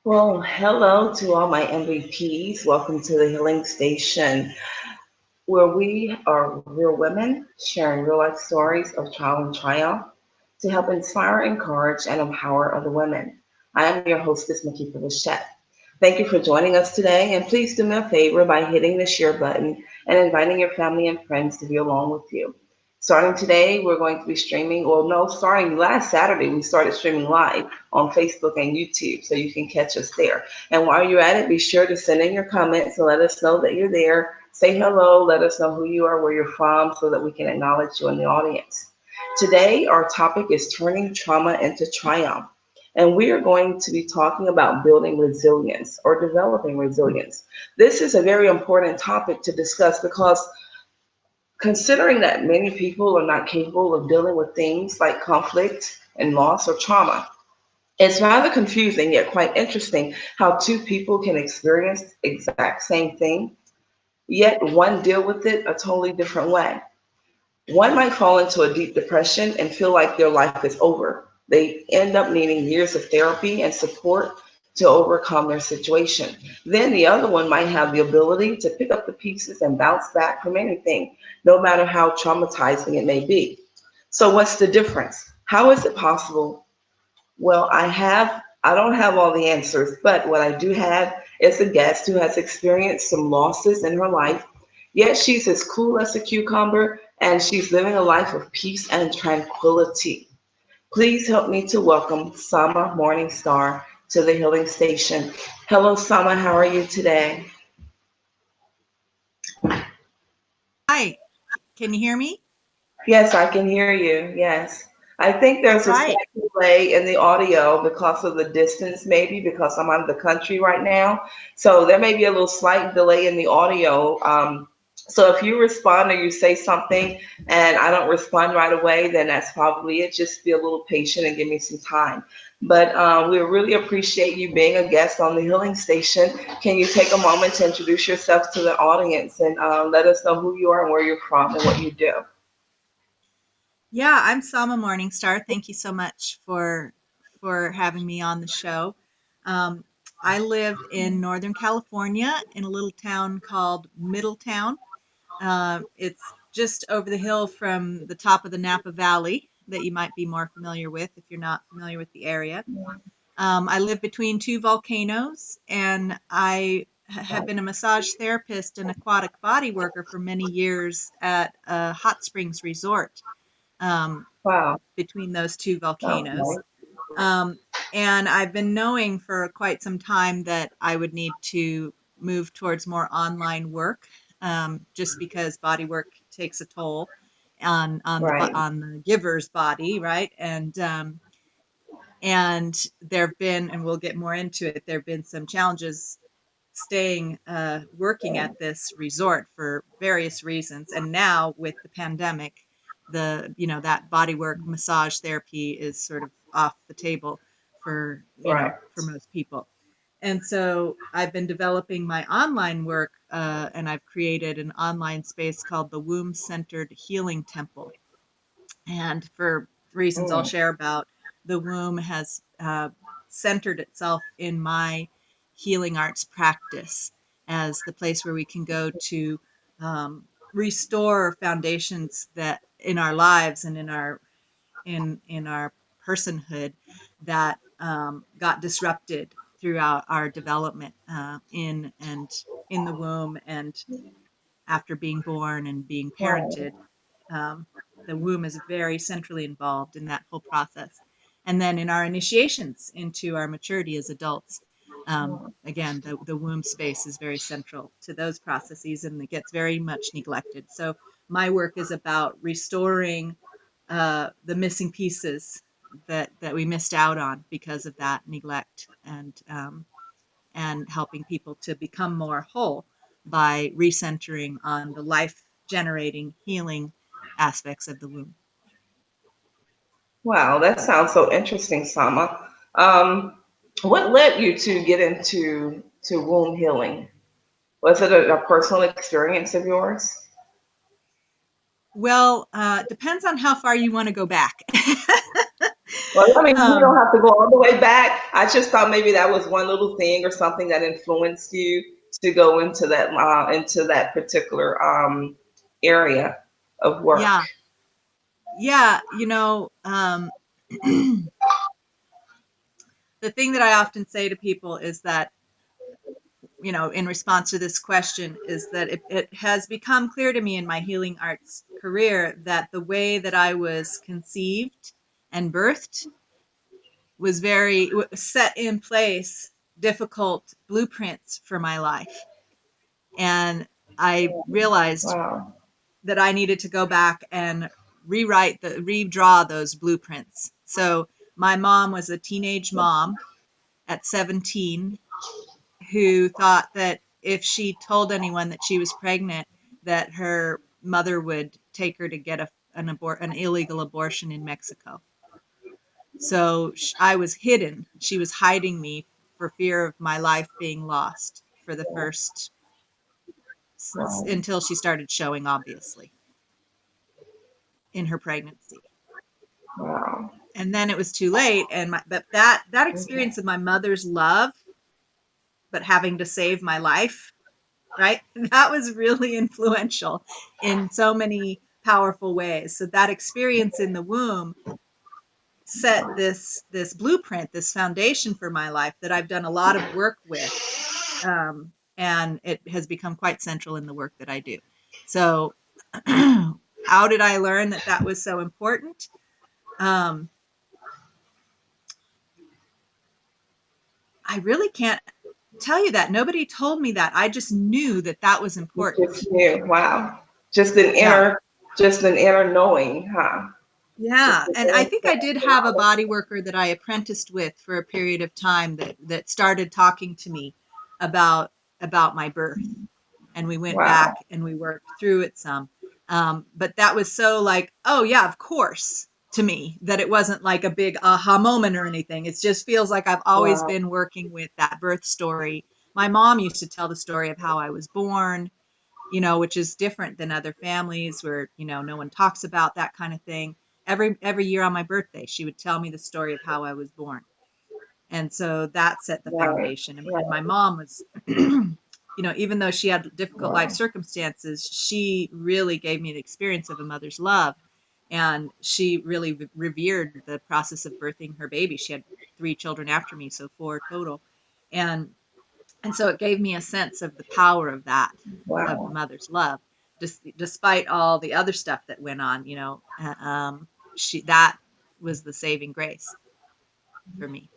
Well, hello to all my MVPs. Welcome to the Healing Station, where we are real women sharing real life stories of trial and triumph to help inspire, encourage, and empower other women. I am your hostess, Makita Lachette. Thank you for joining us today, and please do me a favor by hitting the share button and inviting your family and friends to be along with you. Starting today, we're going to be streaming, well, no, starting last Saturday, we started streaming live on Facebook and YouTube, so you can catch us there. And while you're at it, be sure to send in your comments and let us know that you're there. Say hello, let us know who you are, where you're from, so that we can acknowledge you in the audience. Today, our topic is turning trauma into triumph. And we are going to be talking about building resilience or developing resilience. This is a very important topic to discuss because considering that many people are not capable of dealing with things like conflict and loss or trauma, it's rather confusing yet quite interesting how two people can experience the exact same thing, yet one deal with it a totally different way. One might fall into a deep depression and feel like their life is over. They end up needing years of therapy and support to overcome their situation. Then the other one might have the ability to pick up the pieces and bounce back from anything, no matter how traumatizing it may be. So, what's the difference? How is it possible? Well, I don't have all the answers, but what I do have is a guest who has experienced some losses in her life, yet she's as cool as a cucumber and she's living a life of peace and tranquility. Please help me to welcome Sama Morningstar to the Healing Station. Hello, Sama, how are you today? Hi, can you hear me? Yes, I can hear you. Yes. I think All there's a right. slight delay in the audio because of the distance, maybe because I'm out of the country right now. So there may be a little slight delay in the audio. So if you respond or you say something and I don't respond right away, then that's probably it. Just be a little patient and give me some time. But we really appreciate you being a guest on the Healing Station. Can you take a moment to introduce yourself to the audience and let us know who you are and where you're from and what you do? Yeah, I'm Selma Morningstar. Thank you so much for having me on the show. Um, I live in Northern California in a little town called Middletown. It's just over the hill from the top of the Napa Valley that you might be more familiar with if you're not familiar with the area. I live between two volcanoes, and I have been a massage therapist and aquatic body worker for many years at a hot springs resort um, Wow. between those two volcanoes. Okay. Um, and I've been knowing for quite some time that I would need to move towards more online work, just because body work takes a toll Right. on the giver's body, right? And there have been, and we'll get more into it, there have been some challenges staying working at this resort for various reasons. And now with the pandemic, that bodywork massage therapy is sort of off the table for Right. for most people. And so I've been developing my online work, and I've created an online space called the Womb Centered Healing Temple. And for reasons I'll Mm. share about, the womb has centered itself in my healing arts practice as the place where we can go to restore foundations that in our lives and in our personhood that got disrupted throughout our development in the womb and after being born and being Right. parented. Um, the womb is very centrally involved in that whole process. And then in our initiations into our maturity as adults, again, the womb space is very central to those processes and it gets very much neglected. So my work is about restoring the missing pieces that we missed out on because of that neglect and helping people to become more whole by recentering on the life generating healing aspects of the womb. Wow, that sounds so interesting, Sama. What led you to get into womb healing? Was it a personal experience of yours? Well, depends on how far you want to go back. Well, I mean, we don't Um, have to go all the way back. I just thought maybe that was one little thing or something that influenced you to go into that particular area of work. yeah, yeah. The thing that I often say to people is that, in response to this question, is that it has become clear to me in my healing arts career that the way that I was conceived and birthed was set in place difficult blueprints for my life. And I realized Wow, that I needed to go back and redraw those blueprints. So my mom was a teenage mom at 17 who thought that if she told anyone that she was pregnant, that her mother would take her to get an illegal abortion in Mexico. So I was hidden. She was hiding me for fear of my life being lost for the first wow, until she started showing, obviously, in her pregnancy. wow. And then it was too late. But that Okay. experience of my mother's love, but having to save my life, right? That was really influential in so many powerful ways. So that experience in the womb set this blueprint, this foundation for my life that I've done a lot of work with, and it has become quite central in the work that I do. So, how did I learn that that was so important? Um, I really can't tell you that. Nobody told me that. I just knew that that was You important. just knew. Wow. Just Yeah. just an inner knowing, huh? Just Yeah, an and I inner think I did have a body worker that I apprenticed with for a period of time that started talking to me about my birth, and we went wow, back and we worked through it some. But that was so like, oh yeah, of course, to me, that it wasn't like a big aha moment or anything. It just feels like I've always wow, been working with that birth story. My mom used to tell the story of how I was born, which is different than other families where, no one talks about that kind of thing. Every year on my birthday, she would tell me the story of how I was born. And so that set the right, foundation. And right, my mom was, even though she had difficult life wow, circumstances, she really gave me the experience of a mother's love. And she really revered the process of birthing her baby. She had 3 children after me, so 4 total. And so it gave me a sense of the power of that, of the wow, mother's love, despite all the other stuff that went on. She that was the saving grace for me.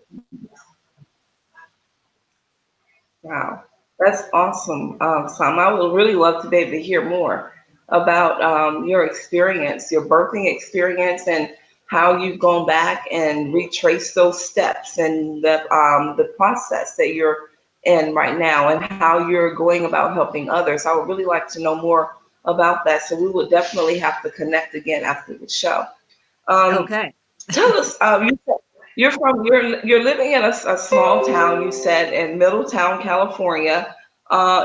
wow. That's awesome, Sam. I would really love to be able to hear more about your experience, your birthing experience, and how you've gone back and retraced those steps and the process that you're in right now, and how you're going about helping others. I would really like to know more about that. So we will definitely have to connect again after the show. Um, Okay. Tell us, you're living in a small town. You said in Middletown, California.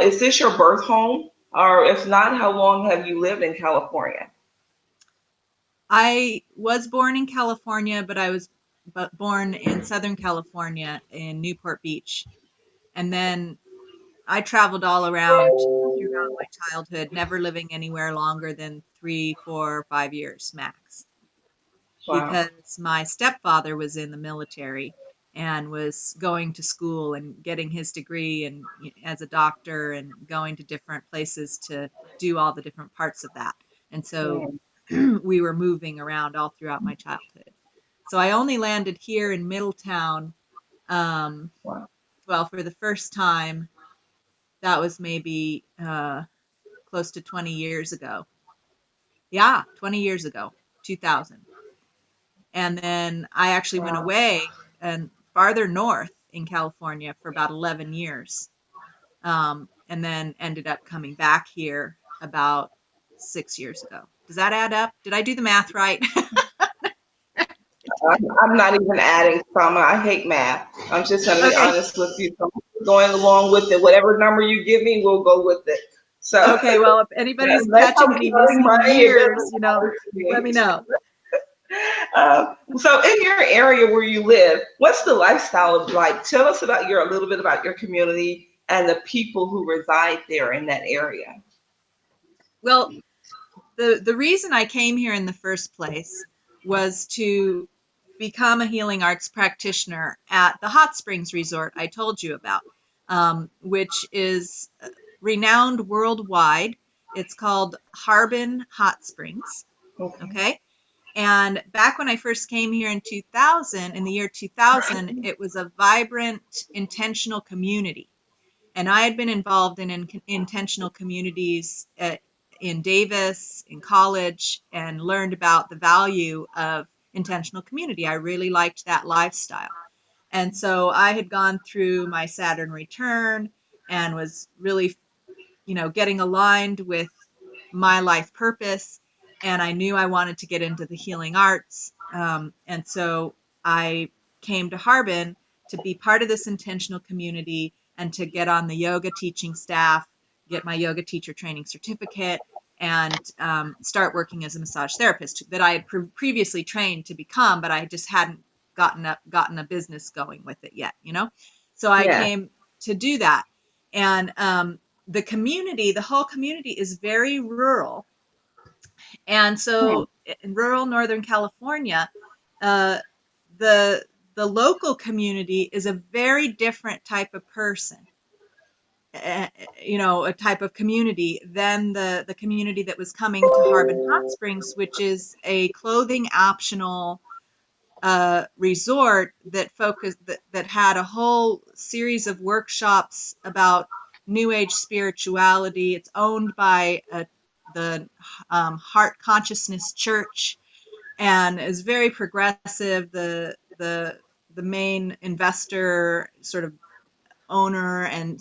Is this your birth home, or if not, how long have you lived in California? I was born in California, but I was born in Southern California in Newport Beach. And then I traveled all around throughout my childhood, never living anywhere longer than 3, 4, 5 years max, Wow, because my stepfather was in the military and was going to school and getting his degree and as a doctor and going to different places to do all the different parts of that. And so mm, we were moving around all throughout my childhood. So I only landed here in Middletown, um, wow, well, for the first time, that was maybe close to 20 years ago. Yeah, 20 years ago, 2000. And then I actually went wow, away and farther north in California for about 11 years, and then ended up coming back here about 6 years ago. Does that add up? Did I do the math right? I'm not even adding some. I hate math. I'm just going to be Okay. honest with you. So I'm going along with it. Whatever number you give me, we'll go with it. So Okay. Well, if anybody's unless I'm catching me counting missing money, it years, doesn't matter to let me me. know. So in your area where you live, what's the lifestyle of like? Tell us about a little bit about your community and the people who reside there in that area. Well, the reason I came here in the first place was to become a healing arts practitioner at the Hot Springs Resort I told you about, which is renowned worldwide. It's called Harbin Hot Springs. Okay. Okay. And back when I first came here in 2000, in the year 2000, it was a vibrant, intentional community. And I had been involved in intentional communities in Davis, in college, and learned about the value of intentional community. I really liked that lifestyle. And so I had gone through my Saturn return and was really, getting aligned with my life purpose. And I knew I wanted to get into the healing arts. And so I came to Harbin to be part of this intentional community and to get on the yoga teaching staff, get my yoga teacher training certificate, and start working as a massage therapist that I had previously trained to become, but I just hadn't gotten a business going with it yet. So I Yeah. came to do that. And the whole community is very rural. And Hmm. so in rural Northern California, uh, the the local community is a very different type of person, a type of community than the community that was coming to Harbin Hot Springs, which is a clothing optional resort that focused that had a whole series of workshops about New Age spirituality. It's owned by the Heart Consciousness Church and is very progressive. The main investor, sort of owner and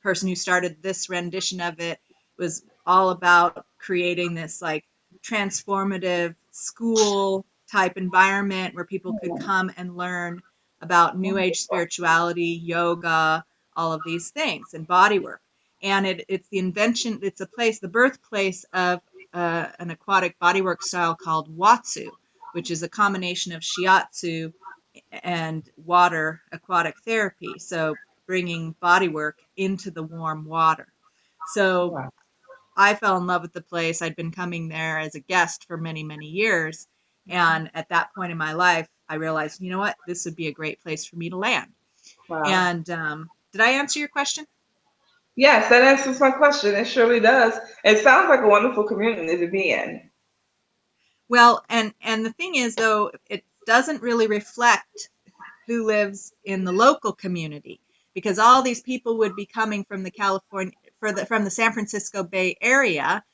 person who started this rendition of it, was all about creating this like transformative school type environment where people could come and learn about new age spirituality, yoga, all of these things, and body work. And it's a place, the birthplace of an aquatic bodywork style called Watsu, which is a combination of shiatsu and water aquatic therapy. So bringing body work into the warm water. So Wow. I fell in love with the place. I'd been coming there as a guest for many, many years. And at that point in my life, I realized, you know what, this would be a great place for me to land. Wow. And did I answer your question? Yes, that answers my question. It surely does. It sounds like a wonderful community to be in. Well, and the thing is, though, it doesn't really reflect who lives in the local community, because all these people would be coming from the from the San Francisco Bay Area,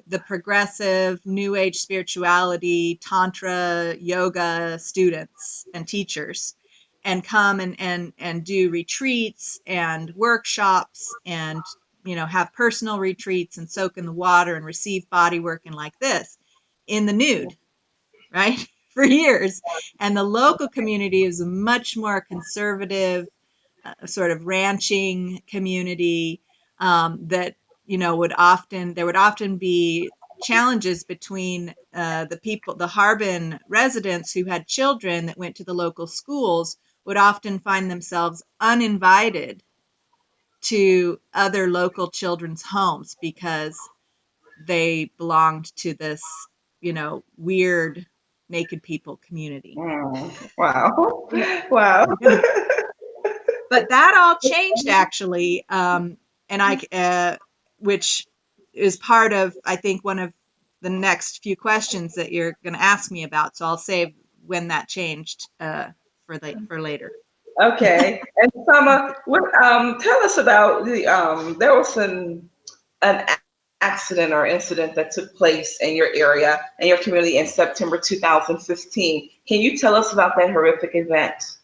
the progressive new age spirituality tantra yoga students and teachers, and come and do retreats and workshops, and have personal retreats and soak in the water and receive body work and like this in the nude, right? For years. And the local community is a much more conservative, sort of ranching community, that, there would often be challenges between the Harbin residents who had children that went to the local schools would often find themselves uninvited to other local children's homes because they belonged to this, weird naked people community. Mm. Wow. Yeah. Wow. Yeah. But that all changed actually, and which is part of, I think, one of the next few questions that you're going to ask me about. So I'll save when that changed for later. Okay. And Sama, tell us about there was an accident or incident that took place in your area and your community in September 2015. Can you tell us about that horrific event?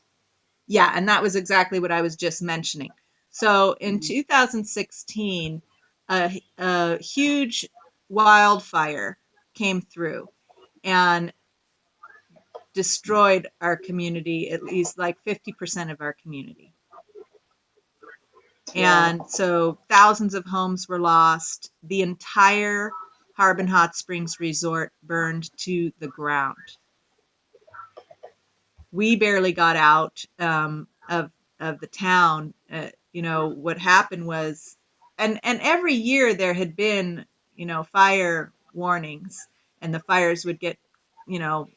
Yeah, and that was exactly what I was just mentioning. So in 2016, a huge wildfire came through and destroyed our community, at least like 50% of our community. And Wow. so thousands of homes were lost. The entire Harbin Hot Springs Resort burned to the ground. we barely got out of the town. What happened was, and every year there had been, fire warnings, and the fires would get, you know,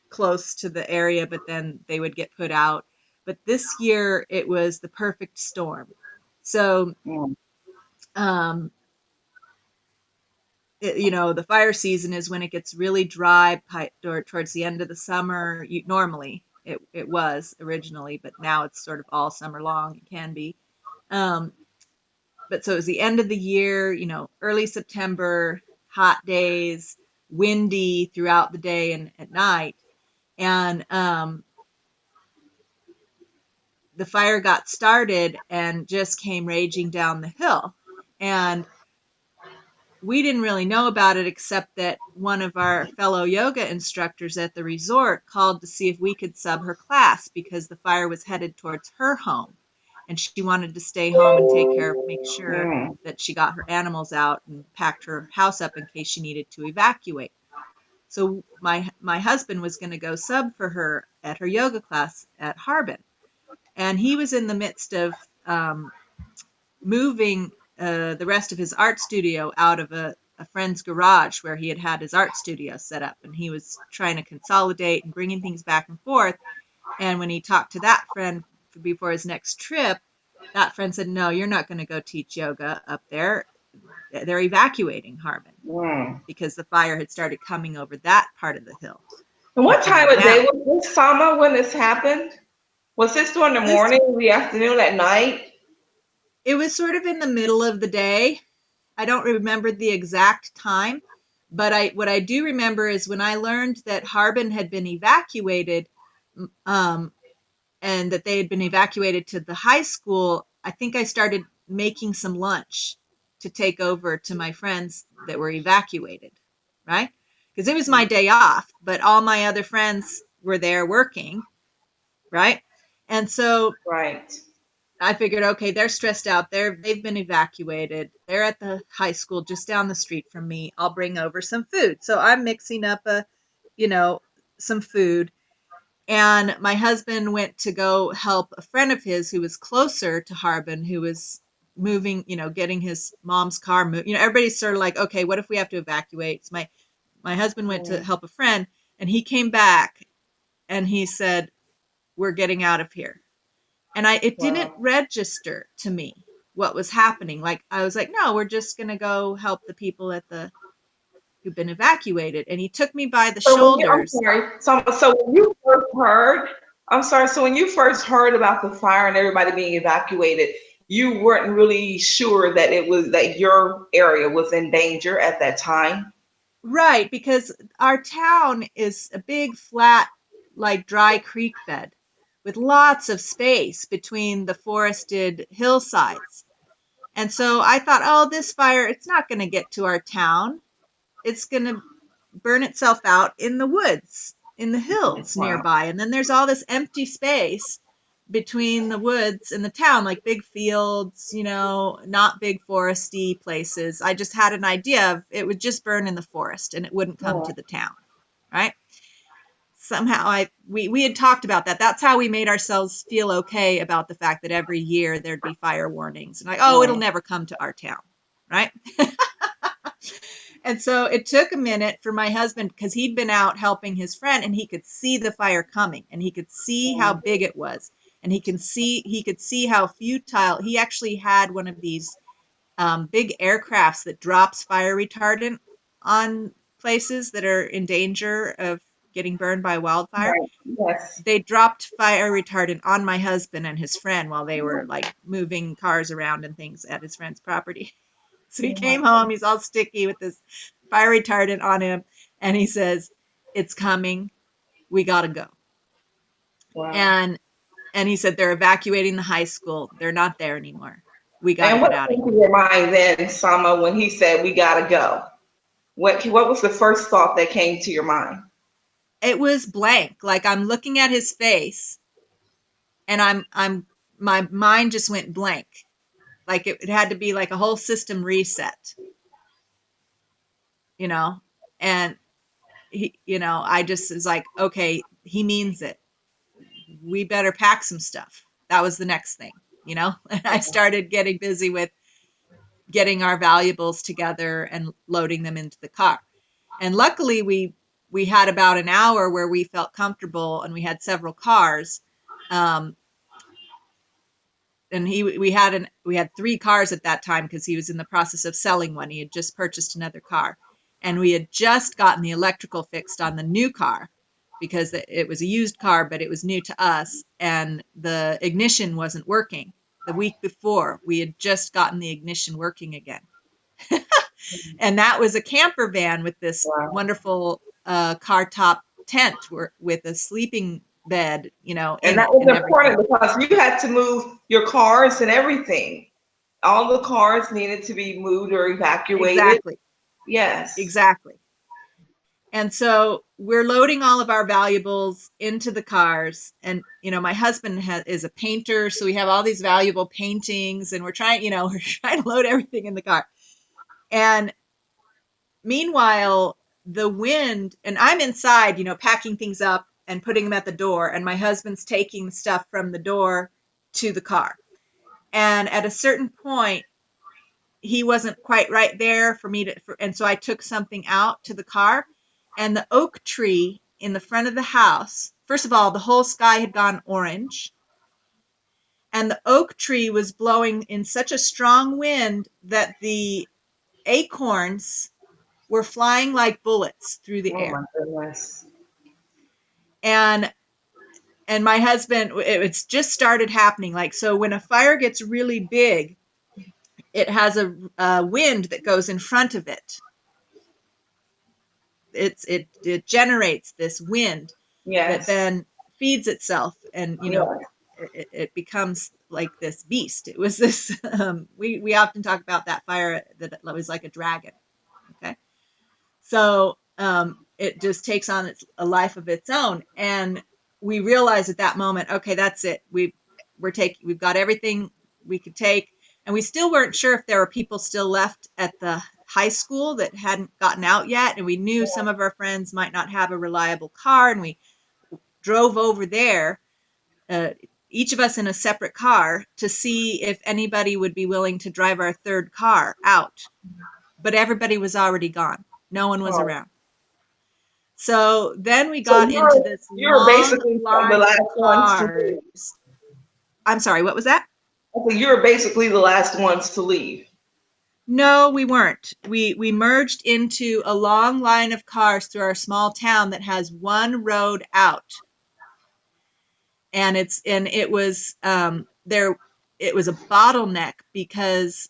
close to the area, but then they would get put out. But this year it was the perfect storm. So, Mm. um, the fire season is when it gets really dry or towards the end of the summer. Normally it was originally, but now it's sort of all summer long. It can be. Um, but so it was the end of the year, early September, hot days, windy throughout the day and at night. And the fire got started and just came raging down the hill. And we didn't really know about it except that one of our fellow yoga instructors at the resort called to see if we could sub her class because the fire was headed towards her home. And she wanted to stay home and make sure Mm. that she got her animals out and packed her house up in case she needed to evacuate. So my husband was going to go sub for her at her yoga class at Harbin. And he was in the midst of moving the rest of his art studio out of a friend's garage where he had his art studio set up, and he was trying to consolidate and bringing things back and forth. And when he talked to that friend before his next trip, that friend said, "No, you're not going to go teach yoga up there. They're evacuating Harbin Mm. because the fire had started coming over that part of the hill And and what time coming of day down." was this, Sama, when this happened? Was this during the This morning, the afternoon, at night? It was sort of in the middle of the day. I don't remember the exact time, but what I do remember is when I learned that Harbin had been evacuated, um, and that they had been evacuated to the high school. I think I started making some lunch to take over to my friends that were evacuated, right? Because it was my day off, but all my other friends were there working, right? And so Right. I figured, okay, they're stressed out. They've been evacuated. They're at the high school just down the street from me. I'll bring over some food. So I'm mixing up you know, some food. And my husband went to go help a friend of his who was closer to Harbin, who was moving, getting his mom's car moved. Everybody's sort of like, okay, what if we have to evacuate? So my husband went to Mm. help a friend, and he came back and he said, "We're getting out of here." And it didn't Wow. register to me what was happening. Like I was like, no, we're just gonna go help the people who've been evacuated. And he took me by the So when you, I'm shoulders. sorry. So when you first heard, I'm sorry. So when you first heard about the fire and everybody being evacuated, you weren't really sure that it was that your area was in danger at that time. Right, because our town is a big flat, like dry creek bed with lots of space between the forested hillsides. And so I thought, oh, this fire, it's not going to get to our town. It's going to burn itself out in the woods, in the hills Wow. nearby. And then there's all this empty space between the woods and the town, like big fields, not big foresty places. I just had an idea of it would just burn in the forest and it wouldn't come Mm. to the town, right? Somehow we had talked about that. That's how we made ourselves feel okay about the fact that every year there'd be fire warnings. And like, oh, it'll Mm. never come to our town, right? And so it took a minute for my husband because he'd been out helping his friend and he could see the fire coming and he could see how Mm. big it was and he could see how futile. He actually had one of these big aircrafts that drops fire retardant on places that are in danger of getting burned by wildfire. Right. Yes. They dropped fire retardant on my husband and his friend while they were like moving cars around and things at his friend's property. So he Oh my came home, God. he's all sticky with this fire retardant on him, and he says, "It's coming. We got to go." Wow. And he said they're evacuating the high school. They're not there anymore. We got to And get what out of came here. to your mind then, Sama, when he said we gotta go? What was the first thought that came to your mind? It was blank. Like I'm looking at his face and I'm my mind just went blank. Like it had to be like a whole system reset, you know? And I just was like, okay, he means it. We better pack some stuff. That was the next thing, And I started getting busy with getting our valuables together and loading them into the car. And luckily we had about an hour where we felt comfortable, and we had several cars. Um, and we had 3 cars at that time because he was in the process of selling one. He had just purchased another car, and we had just gotten the electrical fixed on the new car because it was a used car, but it was new to us, and the ignition wasn't working. The week before, we had just gotten the ignition working again. And that was a camper van with this Wow. wonderful car top tent with a sleeping bed, And in that it was and everything. important because you had to move your cars and everything. All the cars needed to be moved or evacuated. Exactly. Yes. Exactly. And so we're loading all of our valuables into the cars. And, my husband is a painter. So we have all these valuable paintings, and we're trying, we're trying to load everything in the car. And meanwhile, the wind, and I'm inside, packing things up and putting them at the door. And my husband's taking the stuff from the door to the car. And at a certain point, he wasn't quite right there for me and so I took something out to the car, and the oak tree in the front of the house, first of all, the whole sky had gone orange, and the oak tree was blowing in such a strong wind that the acorns were flying like bullets through the Oh my air. goodness. And my husband, it's just started happening. Like, so when a fire gets really big, it has a wind that goes in front of it. It generates this wind that Yes. then feeds itself, and Yes. it becomes like this beast. It was this we often talk about that fire that was like a dragon. Okay, so it just takes on a life of its own, and we realize at that moment, okay, that's it. We've got everything we could take, and we still weren't sure if there were people still left at the high school that hadn't gotten out yet, and we knew some of our friends might not have a reliable car, and we drove over there, uh, each of us in a separate car, to see if anybody would be willing to drive our third car out. But everybody was already gone. No one was Oh. around. So then we So got into this you're long basically the line of last ones to leave. cars. I'm sorry, what was that? I think you're basically the last ones to leave. No, we weren't. We merged into a long line of cars through our small town that has one road out. And it was there it was a bottleneck because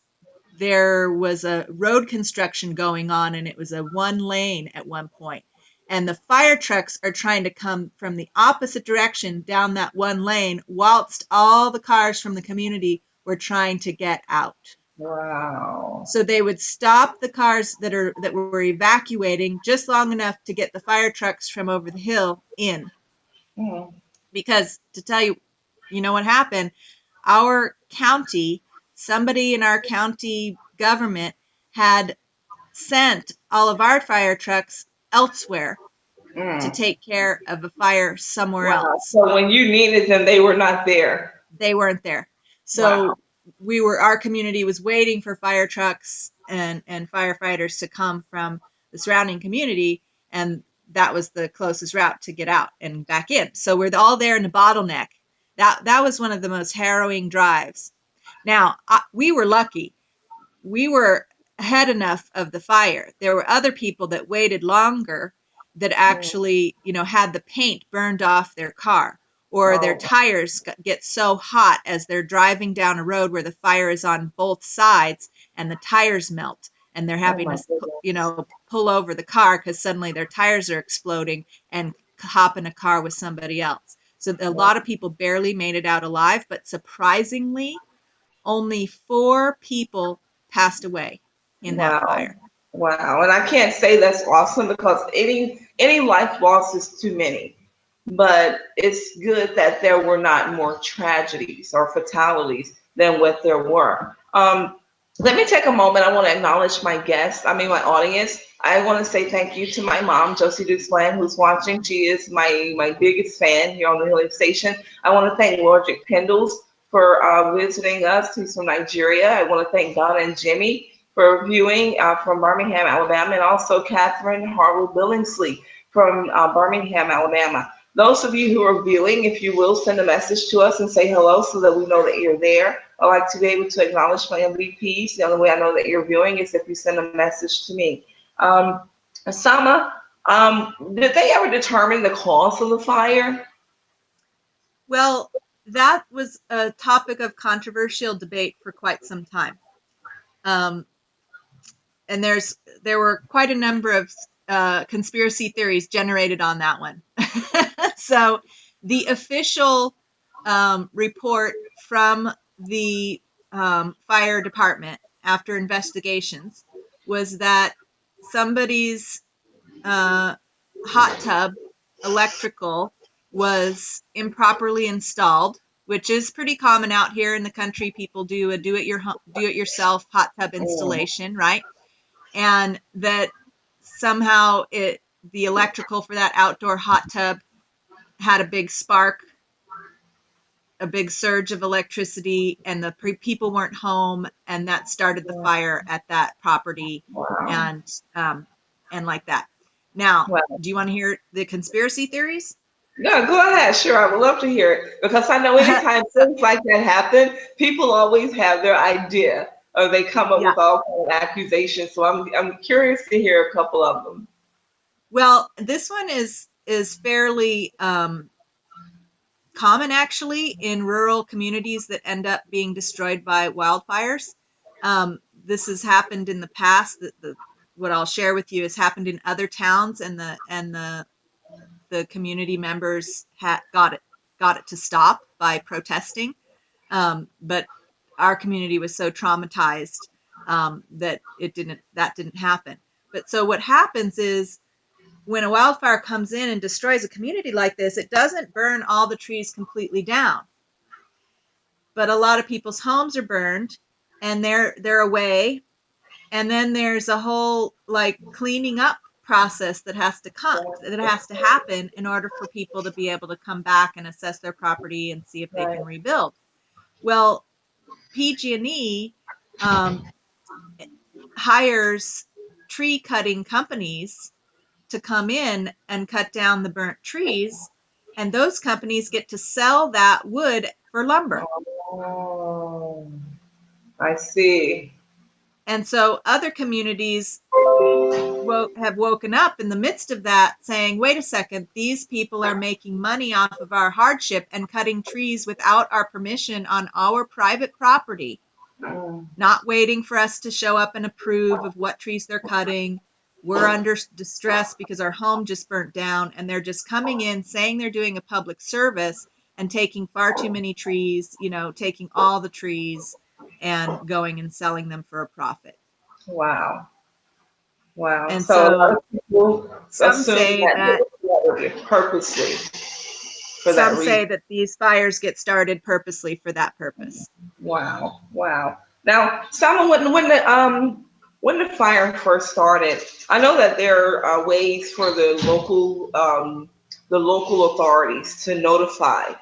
there was a road construction going on, and it was a one lane at one point. And the fire trucks are trying to come from the opposite direction down that one lane, whilst all the cars from the community were trying to get out. Wow. So they would stop the cars that were evacuating just long enough to get the fire trucks from over the hill in. Mm. Because to tell you, what happened, our county, somebody in our county government had sent all of our fire trucks elsewhere to Mm. take care of a fire somewhere Wow. else. So when you needed them, they were not there. They weren't there. Wow. So our community was waiting for fire trucks and firefighters to come from the surrounding community, and that was the closest route to get out and back in. So we're all there in the bottleneck. That was one of the most harrowing drives. Now, we were lucky. We were ahead enough of the fire. There were other people that waited longer that Mm. actually, had the paint burned off their car, or their Oh. tires get so hot as they're driving down a road where the fire is on both sides, and the tires melt, and they're Oh having my to, goodness. pull over the car because suddenly their tires are exploding, and hop in a car with somebody else. So a Wow. lot of people barely made it out alive, but surprisingly, only 4 people passed away in that Wow. fire. Wow. And I can't say that's awesome because any life loss is too many. But it's good that there were not more tragedies or fatalities than what there were. Let me take a moment. I want to acknowledge my guests, my audience. I want to say thank you to my mom, Josie Dusplan, who's watching. She is my biggest fan here on the Healing Station. I want to thank Lordrick Pendles for visiting us. He's from Nigeria. I want to thank Donna and Jimmy for viewing from Birmingham, Alabama, and also Catherine Harwell Billingsley from Birmingham, Alabama. Those of you who are viewing, if you will, send a message to us and say hello so that we know that you're there. I like to be able to acknowledge my MVPs. The only way I know that you're viewing is if you send a message to me. Um, Sama, did they ever determine the cause of the fire? Well, that was a topic of controversial debate for quite some time. Um, and there were quite a number of conspiracy theories generated on that one. So the official report from the fire department after investigations was that somebody's hot tub electrical was improperly installed, which is pretty common out here in the country. People do a do it yourself hot tub Mm, installation, right? And that somehow the electrical for that outdoor hot tub had a big spark, a big surge of electricity, and the people weren't home, and that started the yeah, fire at that property, wow. and um, and like that. Now, Wow. do you want to hear the conspiracy theories? Yeah, go ahead. Sure, I would love to hear it because I know anytime So, things like that happen, people always have their idea or they come up yeah. with all kind of accusations. So I'm curious to hear a couple of them. Well, this one is fairly common actually in rural communities that end up being destroyed by wildfires. This has happened in the past. What I'll share with you has happened in other towns, and the community members got it to stop by protesting. But our community was so traumatized that that didn't happen. But so what happens is when a wildfire comes in and destroys a community like this, it doesn't burn all the trees completely down, but a lot of people's homes are burned and they're away, and then there's a whole like cleaning up process that has to happen in order for people to be able to come back and assess their property and see if they Right. can rebuild. Well, PG&E um, hires tree cutting companies to come in and cut down the burnt trees, and those companies get to sell that wood for lumber. Oh, I see. And so other communities have woken up in the midst of that saying, wait a second, these people are making money off of our hardship and cutting trees without our permission on our private property, Mm, not waiting for us to show up and approve of what trees they're cutting. We're under distress because our home just burnt down, and they're just coming in saying they're doing a public service and taking far too many trees, taking all the trees and going and selling them for a profit. wow. Wow. And So a lot so of people some assume say that that it was purposely for that some reason. say that these fires get started purposely for that purpose. Wow, wow. Now, Salma, when the fire first started, I know that there are ways for the local authorities to notify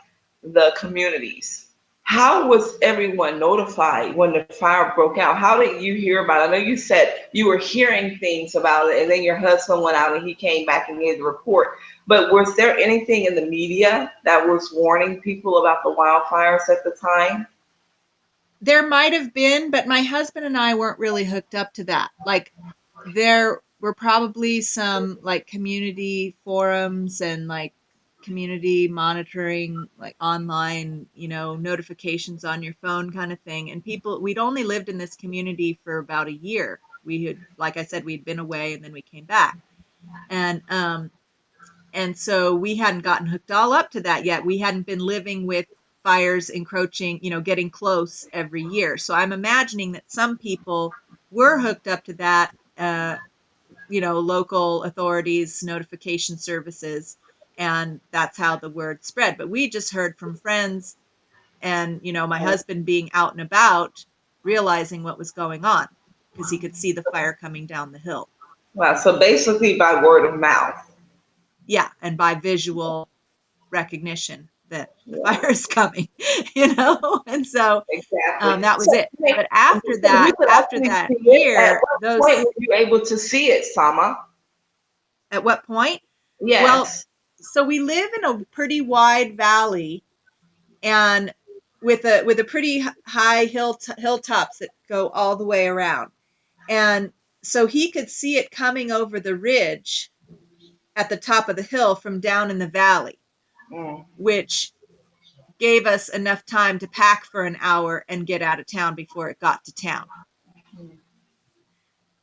the communities. How was everyone notified when the fire broke out? How did you hear about it? I know you said you were hearing things about it, and then your husband went out and he came back and gave the report. But was there anything in the media that was warning people about the wildfires at the time? There might have been, but my husband and I weren't really hooked up to that. Like, there were probably some like community forums and like community monitoring, like online, notifications on your phone kind of thing. And we'd only lived in this community for about a year. We had, like I said, we'd been away and then we came back. And so we hadn't gotten hooked all up to that yet. We hadn't been living with fires encroaching, getting close every year. So I'm imagining that some people were hooked up to that, local authorities, notification services, and that's how the word spread. But we just heard from friends and, my husband being out and about, realizing what was going on because he could see the fire coming down the hill. Wow. So basically by word of mouth. Yeah, and by visual recognition that the Yeah, fire is coming, and so exactly. that was So, it. wait, But so you could after actually that see it. At year, what point those were you able to see it, Sama? at what point? Well, Yes. so we live in a pretty wide valley, and with a pretty high hilltops that go all the way around, and so he could see it coming over the ridge at the top of the hill from down in the valley, Mm. which gave us enough time to pack for an hour and get out of town before it got to town.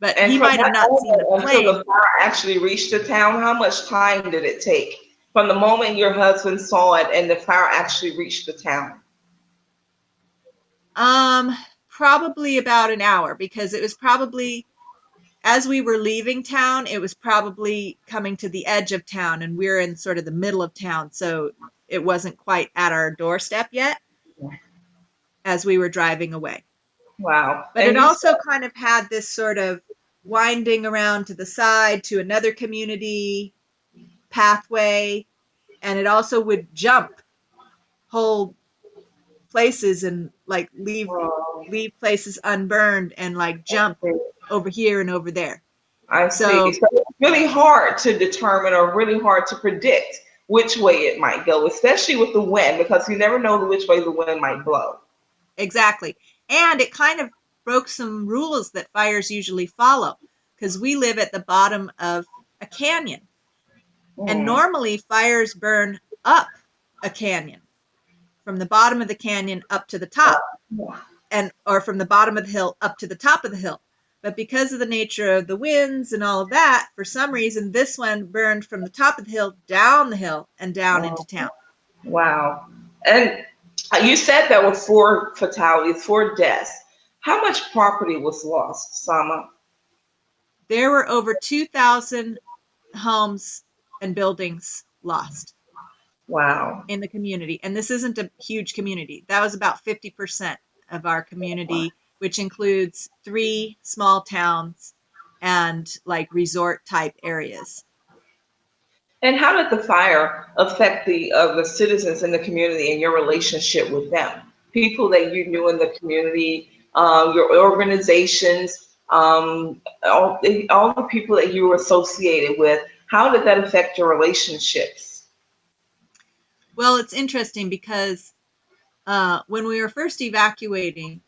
But And he from might have that not seen the moment until flame. the fire actually reached the town, how much time did it take from the moment your husband saw it and the fire actually reached the town? Um, Probably about an hour, because it was probably as we were leaving town, it was probably coming to the edge of town, and we're in sort of the middle of town, so it wasn't quite at our doorstep yet as we were driving away. Wow. But it And you also said, kind of had this sort of winding around to the side to another community pathway, and it also would jump whole places and like oh, leave places unburned and like jump over here and over there. I see. So So it's really hard to determine or really hard to predict which way it might go, especially with the wind, because you never know which way the wind might blow. exactly. And it kind of broke some rules that fires usually follow, because we live at the bottom of a canyon. And Mm. normally fires burn up a canyon, from the bottom of the canyon up to the top, Yeah. and or from the bottom of the hill up to the top of the hill. But because of the nature of the winds and all of that, for some reason this one burned from the top of the hill down the hill and down into Oh, town. wow. And you said there were four fatalities, four deaths. How much property was lost, Sama? There were over 2,000 homes and buildings lost Wow. in the community. And this isn't a huge community. That was about 50% of our community, which includes 3 small towns and like resort type areas. And how did the fire affect the citizens in the community and your relationship with them? People that you knew in the community, your organizations, all the people that you were associated with. How did that affect your relationships? Well, it's interesting because when we were first evacuating,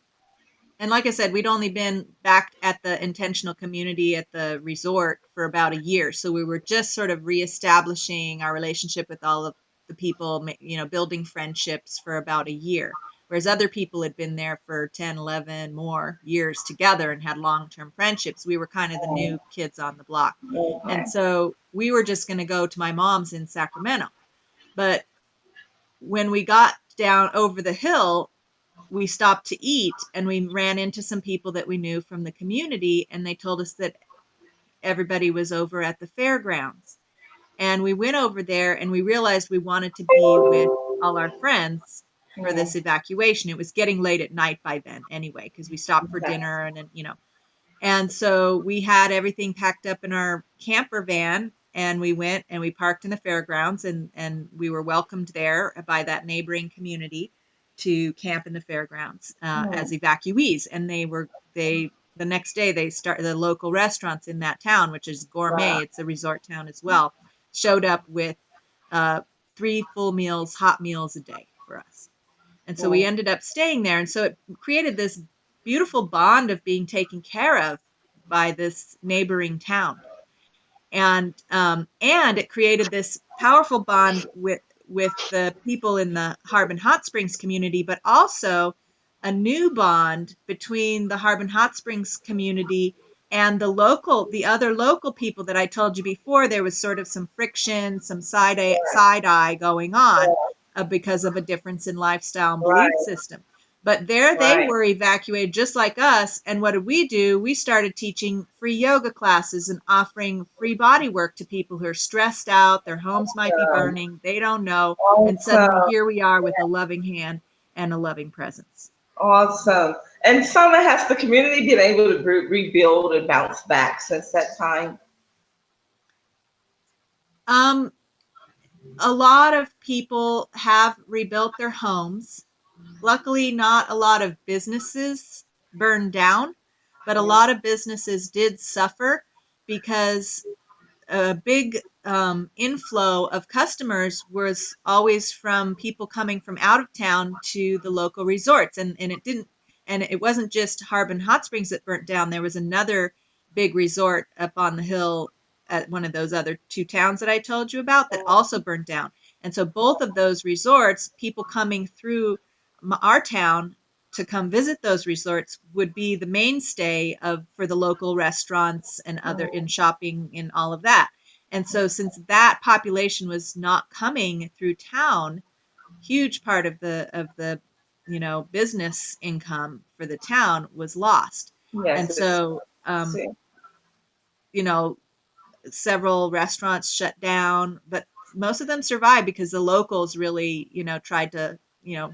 and like I said, we'd only been back at the intentional community at the resort for about a year. So we were just sort of reestablishing our relationship with all of the people, building friendships for about a year. Whereas other people had been there for 10, 11 more years together and had long term friendships. We were kind of the new kids on the block. And Okay. so we were just going to go to my mom's in Sacramento. But when we got down over the hill, we stopped to eat and we ran into some people that we knew from the community, and they told us that everybody was over at the fairgrounds. And we went over there and we realized we wanted to be with all our friends for Mm, this evacuation. It was getting late at night by then anyway, because we stopped for okay. dinner and so we had everything packed up in our camper van, and we went and we parked in the fairgrounds, and we were welcomed there by that neighboring community to camp in the fairgrounds as Mm, evacuees. And they the next day they start the local restaurants in that town, which is wow. gourmet. It's a resort town as well. Showed up with uh, 3 full meals, hot meals a day for us. And so we Mm, ended up staying there. And so it created this beautiful bond of being taken care of by this neighboring town. And it created this powerful bond with the people in the Harbin Hot Springs community, but also a new bond between the Harbin Hot Springs community and the other local people that I told you before. There was sort of some friction, some side eye going on because of a difference in lifestyle and belief right, system. But there they right. were evacuated just like us. And what did we do? We started teaching free yoga classes and offering free body work to people who are stressed out. Their homes might be Awesome. burning. They don't know. And suddenly Awesome. here we are with a loving hand and a loving presence. Awesome. And Summer, has the community been able to rebuild and bounce back since that time? Um, a lot of people have rebuilt their homes. Luckily, not a lot of businesses burned down, but a lot of businesses did suffer because a big inflow of customers was always from people coming from out of town to the local resorts, and it wasn't just Harbin Hot Springs that burnt down. There was another big resort up on the hill at one of those other two towns that I told you about that also burned down. And so both of those resorts, people coming through our town to come visit those resorts would be the mainstay of for the local restaurants and other in shopping and all of that. And so since that population was not coming through town, huge part of the business income for the town was lost. Yes, And it's so see. you know several restaurants shut down, but most of them survived because the locals really tried to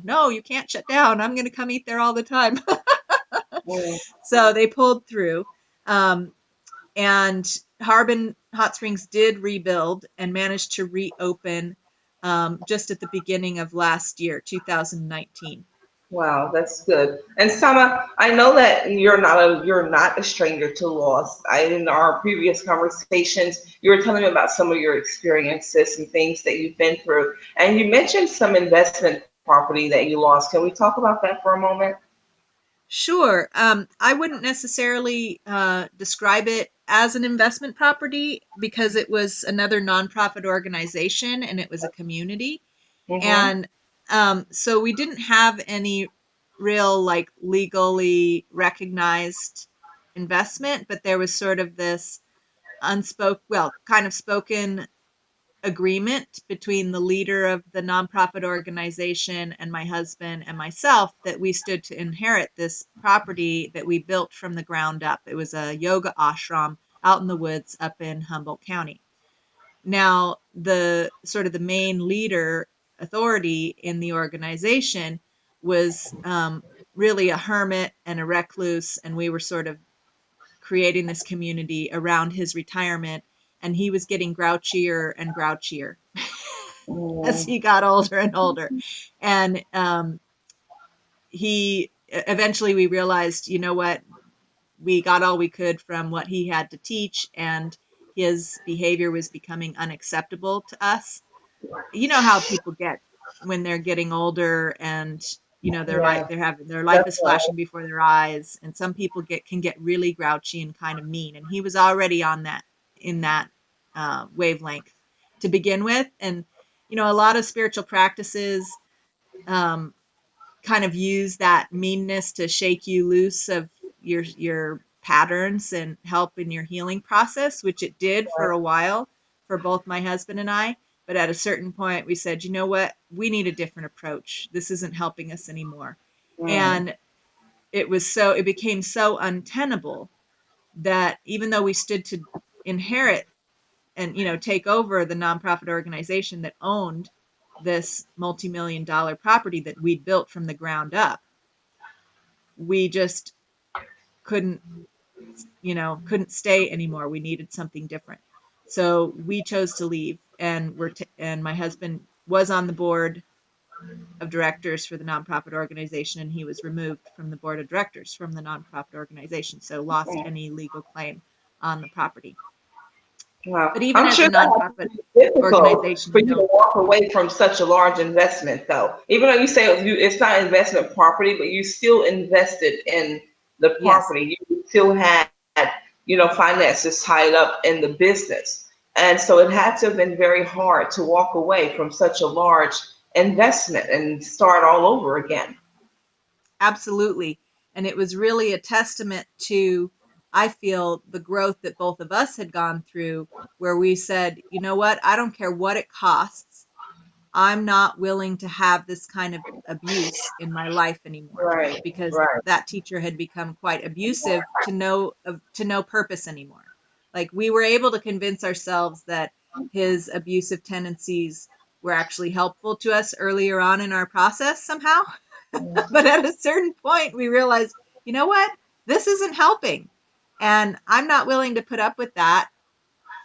no, you can't shut down, I'm going to come eat there all the time. Mm, So they pulled through. um, and Harbin Hot Springs did rebuild and managed to reopen just at the beginning of last year, 2019. wow, that's good. And Sama, I know that you're not a stranger to loss. In our previous conversations, you were telling me about some of your experiences and things that you've been through, and you mentioned some investment property that you lost. Can we talk about that for a moment? Sure. I wouldn't necessarily describe it as an investment property because it was another nonprofit organization and it was a community. Mm-hmm. And so we didn't have any real, like, legally recognized investment, but there was sort of this unspoken, well, kind of spoken agreement between the leader of the nonprofit organization and my husband and myself that we stood to inherit this property that we built from the ground up. It was a yoga ashram out in the woods up in Humboldt County. Now, the sort of the main leader authority in the organization was really a hermit and a recluse, and we were sort of creating this community around his retirement, and he was getting grouchier and grouchier as Mm, he got older and older. And he eventually we realized, you know what, we got all we could from what he had to teach, and his behavior was becoming unacceptable to us. You know how people get when they're getting older, and yeah, their life that's is right. flashing before their eyes, and some people can get really grouchy and kind of mean, and he was already on that in that wavelength to begin with. And a lot of spiritual practices um, kind of use that meanness to shake you loose of your patterns and help in your healing process, which it did for a while for both my husband and I. But at a certain point, we said, you know what? We need a different approach. This isn't helping us anymore. Mm, And it became so untenable that even though we stood to inherit and take over the nonprofit organization that owned this multi-million dollar property that we'd built from the ground up, we just couldn't couldn't stay anymore. We needed something different, so we chose to leave. And and my husband was on the board of directors for the nonprofit organization, and he was removed from the board of directors from the nonprofit organization, so lost mm. any legal claim on the property. Wow. But even I'm as a sure that has nonprofit to be difficult organization, for you you to don't. walk away from such a large investment, though. Even though you say it's not investment property, but you still invested in the Yes. property. You still had, finances tied up in the business. And so it had to have been very hard to walk away from such a large investment and start all over again. Absolutely. And it was really a testament to, I feel, the growth that both of us had gone through, where we said, you know what, I don't care what it costs. I'm not willing to have this kind of abuse in my life anymore, Right, because right. that teacher had become quite abusive to no purpose anymore. Like, we were able to convince ourselves that his abusive tendencies were actually helpful to us earlier on in our process somehow. But at a certain point, we realized, you know what? This isn't helping. And I'm not willing to put up with that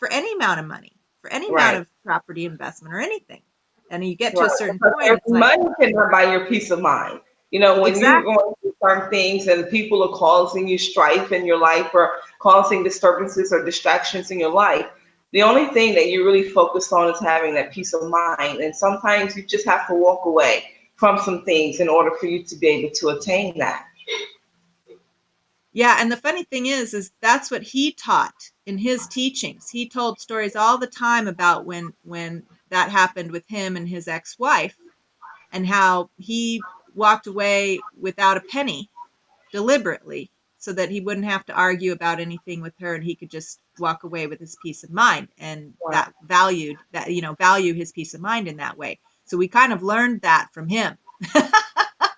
for any amount of money. for any amount Right. of property investment or anything. And you get to Right. a certain Because point, it's like, money cannot buy your peace of mind. You know, when you're exactly. going through certain things and people are causing you strife in your life or causing disturbances or distractions in your life, the only thing that you really focus on is having that peace of mind. And sometimes you just have to walk away from some things in order for you to be able to attain that. Yeah, and the funny thing is that's what he taught in his teachings. He told stories all the time about when that happened with him and his ex-wife, and how he walked away without a penny deliberately so that he wouldn't have to argue about anything with her, and he could just walk away with his peace of mind, and Wow. that valued that, value his peace of mind in that way. So we kind of learned that from him.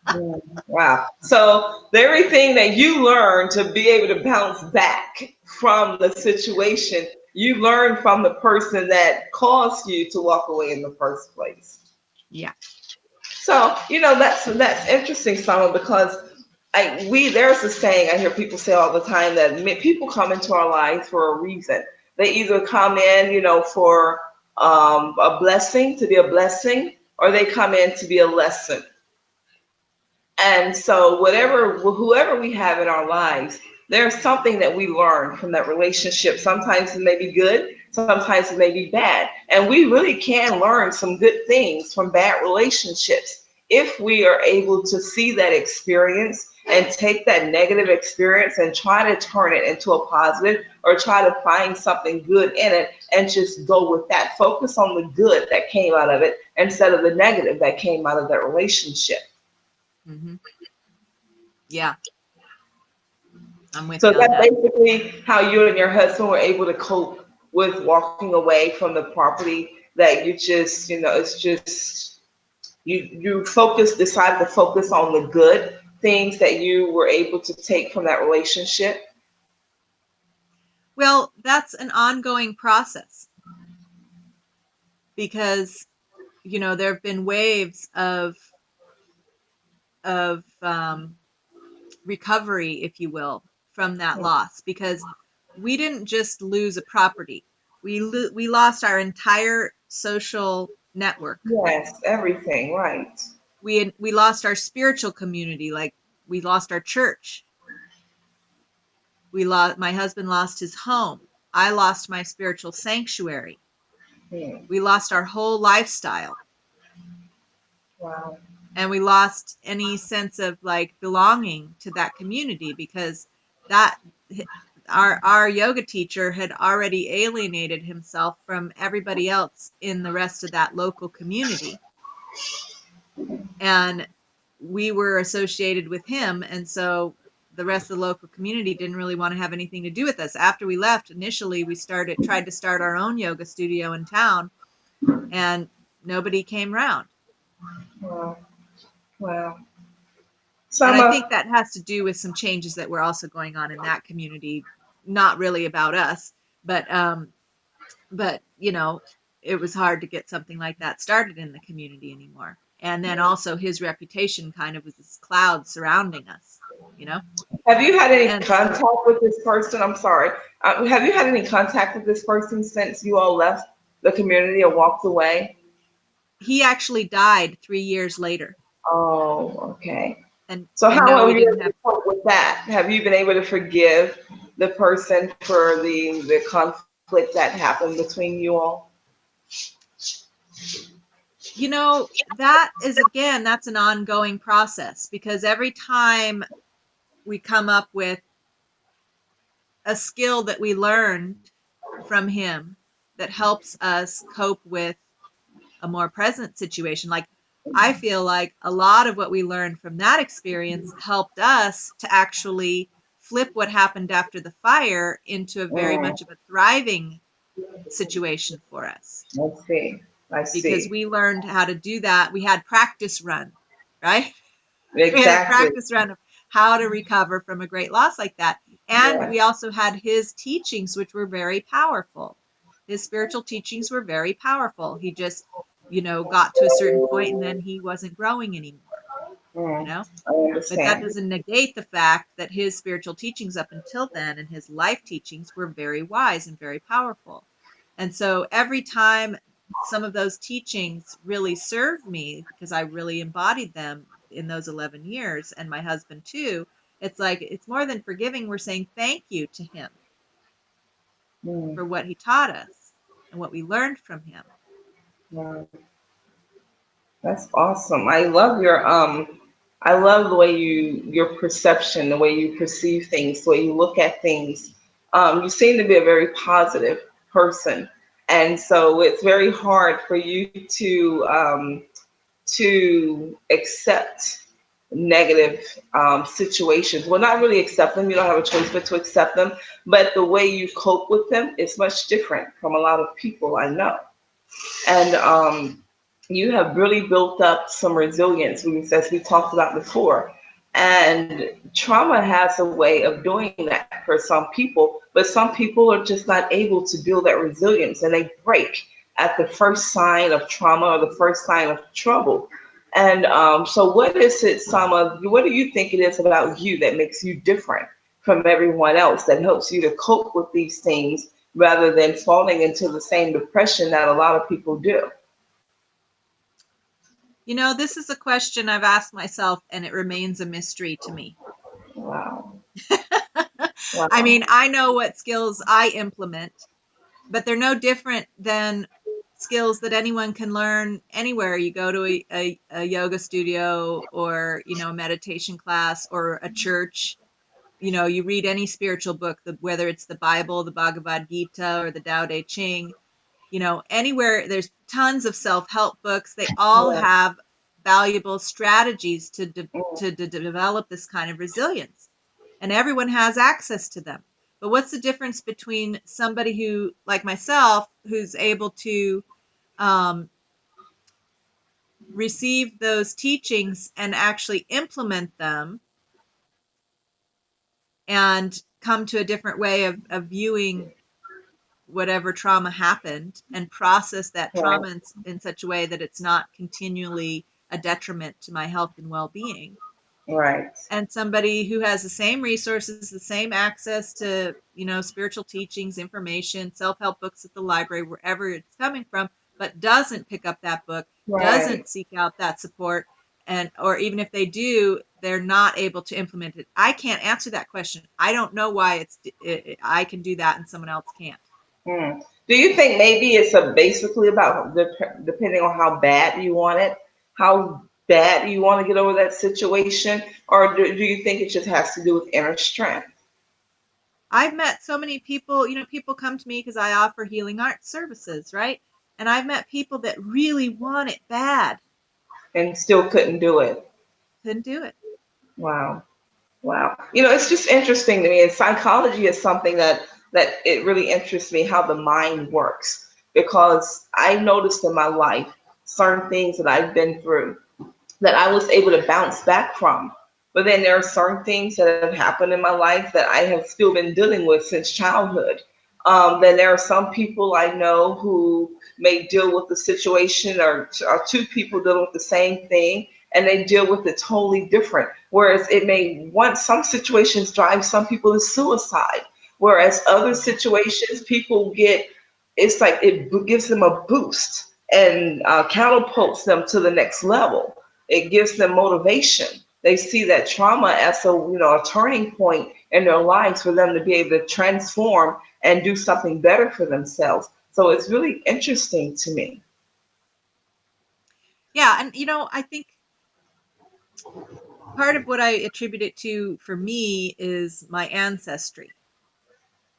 Mm, wow. So everything that you learn to be able to bounce back from the situation, you learn from the person that caused you to walk away in the first place. Yeah. So, that's interesting, Selma, because there's a saying I hear people say all the time that people come into our lives for a reason. They either come in, for a blessing, to be a blessing, or they come in to be a lesson. And so, whoever we have in our lives, there's something that we learn from that relationship. Sometimes it may be good, sometimes it may be bad. And we really can learn some good things from bad relationships if we are able to see that experience and take that negative experience and try to turn it into a positive, or try to find something good in it and just go with that. Focus on the good that came out of it instead of the negative that came out of that relationship. Hmm. Yeah, I'm with So you on that's that. basically how you and your husband were able to cope with walking away from the property that you just, it's just you decided to focus on the good things that you were able to take from that relationship. Well, that's an ongoing process because, there have been waves of recovery, if you will, from that loss, because we didn't just lose a property. We lost our entire social network. Yes, everything, right. We lost our spiritual community, like we lost our church. My husband lost his home. I lost my spiritual sanctuary. Hmm. We lost our whole lifestyle, Wow. and we lost any sense of like belonging to that community, because that our yoga teacher had already alienated himself from everybody else in the rest of that local community, and we were associated with him, and so the rest of the local community didn't really want to have anything to do with us. After we left, initially we tried to start our own yoga studio in town, and nobody came round. Wow. Wow. And I Summer. think that has to do with some changes that were also going on in that community, not really about us, but it was hard to get something like that started in the community anymore. And then also his reputation kind of was this cloud surrounding us, you know? Have you had any And contact with this person? I'm sorry. Have you had any contact with this person since you all left the community or walked away? he actually died 3 years later. Oh, okay. And So and how no, have we you didn't able have. to cope with that? Have you been able to forgive the person for the conflict that happened between you all? That is, again, that's an ongoing process, because every time we come up with a skill that we learned from him that helps us cope with a more present situation. Like, I feel like a lot of what we learned from that experience helped us to actually flip what happened after the fire into a very Mm, much of a thriving situation for us, I see. I because see. we learned how to do that. We had practice run, right? We had a Exactly. practice run of how to recover from a great loss like that. And Yeah. we also had his teachings, which were very powerful. His spiritual teachings were very powerful. He just, got to a certain point and then he wasn't growing anymore, you Mm, know? I But that understand. doesn't negate the fact that his spiritual teachings up until then and his life teachings were very wise and very powerful. And so every time some of those teachings really served me because I really embodied them in those 11 years, and my husband too, it's like it's more than forgiving. We're saying thank you to him Mm, for what he taught us and what we learned from him. wow. That's awesome. I love the way your perception, the way you perceive things, the way you look at things. You seem to be a very positive person. And so it's very hard for you to accept negative situations. Well, not really accept them. You don't have a choice but to accept them. But the way you cope with them is much different from a lot of people I know. And you have really built up some resilience, as we talked about before. And trauma has a way of doing that for some people, but some people are just not able to build that resilience and they break at the first sign of trauma or the first sign of trouble. And so, what is it, Sama? What do you think it is about you that makes you different from everyone else that helps you to cope with these things rather than falling into the same depression that a lot of people do? You know, this is a question I've asked myself, and it remains a mystery to me. Wow. I Wow. mean, I know what skills I implement, but they're no different than skills that anyone can learn anywhere. You go to a yoga studio, or, a meditation class, or a church. You read any spiritual book, whether it's the Bible, the Bhagavad Gita, or the Tao Te Ching. Anywhere, there's tons of self-help books. They all Yeah. have valuable strategies to Mm, develop this kind of resilience, and everyone has access to them. But what's the difference between somebody who, like myself, who's able to um, receive those teachings and actually implement them and come to a different way of viewing whatever trauma happened and process that right. trauma in such a way that it's not continually a detriment to my health and well-being, Right. and somebody who has the same resources, the same access to, spiritual teachings, information, self-help books at the library, wherever it's coming from, but doesn't pick up that book, Right. doesn't seek out that support, and or even if they do, they're not able to implement it. I can't answer that question. I don't know why I can do that and someone else can't. Mm. Do you think maybe it's basically about depending on how bad you want it, how bad you want to get over that situation, or do you think it just has to do with inner strength I've met so many people, people come to me because I offer healing arts services, right? And I've met people that really want it bad, and still couldn't do it? couldn't do it. Wow. Wow. It's just interesting to me. And psychology is something that it really interests me how the mind works because I noticed in my life certain things that I've been through that I was able to bounce back from. But then there are certain things that have happened in my life that I have still been dealing with since childhood. Then there are some people I know who may deal with the situation, or two people dealing with the same thing, and they deal with it totally different. Whereas it may some situations drive some people to suicide, whereas other situations people get, it's like it gives them a boost and catapults them to the next level. It gives them motivation. They see that trauma as a turning point in their lives for them to be able to transform and do something better for themselves. So it's really interesting to me. Yeah, and I think part of what I attribute it to for me is my ancestry.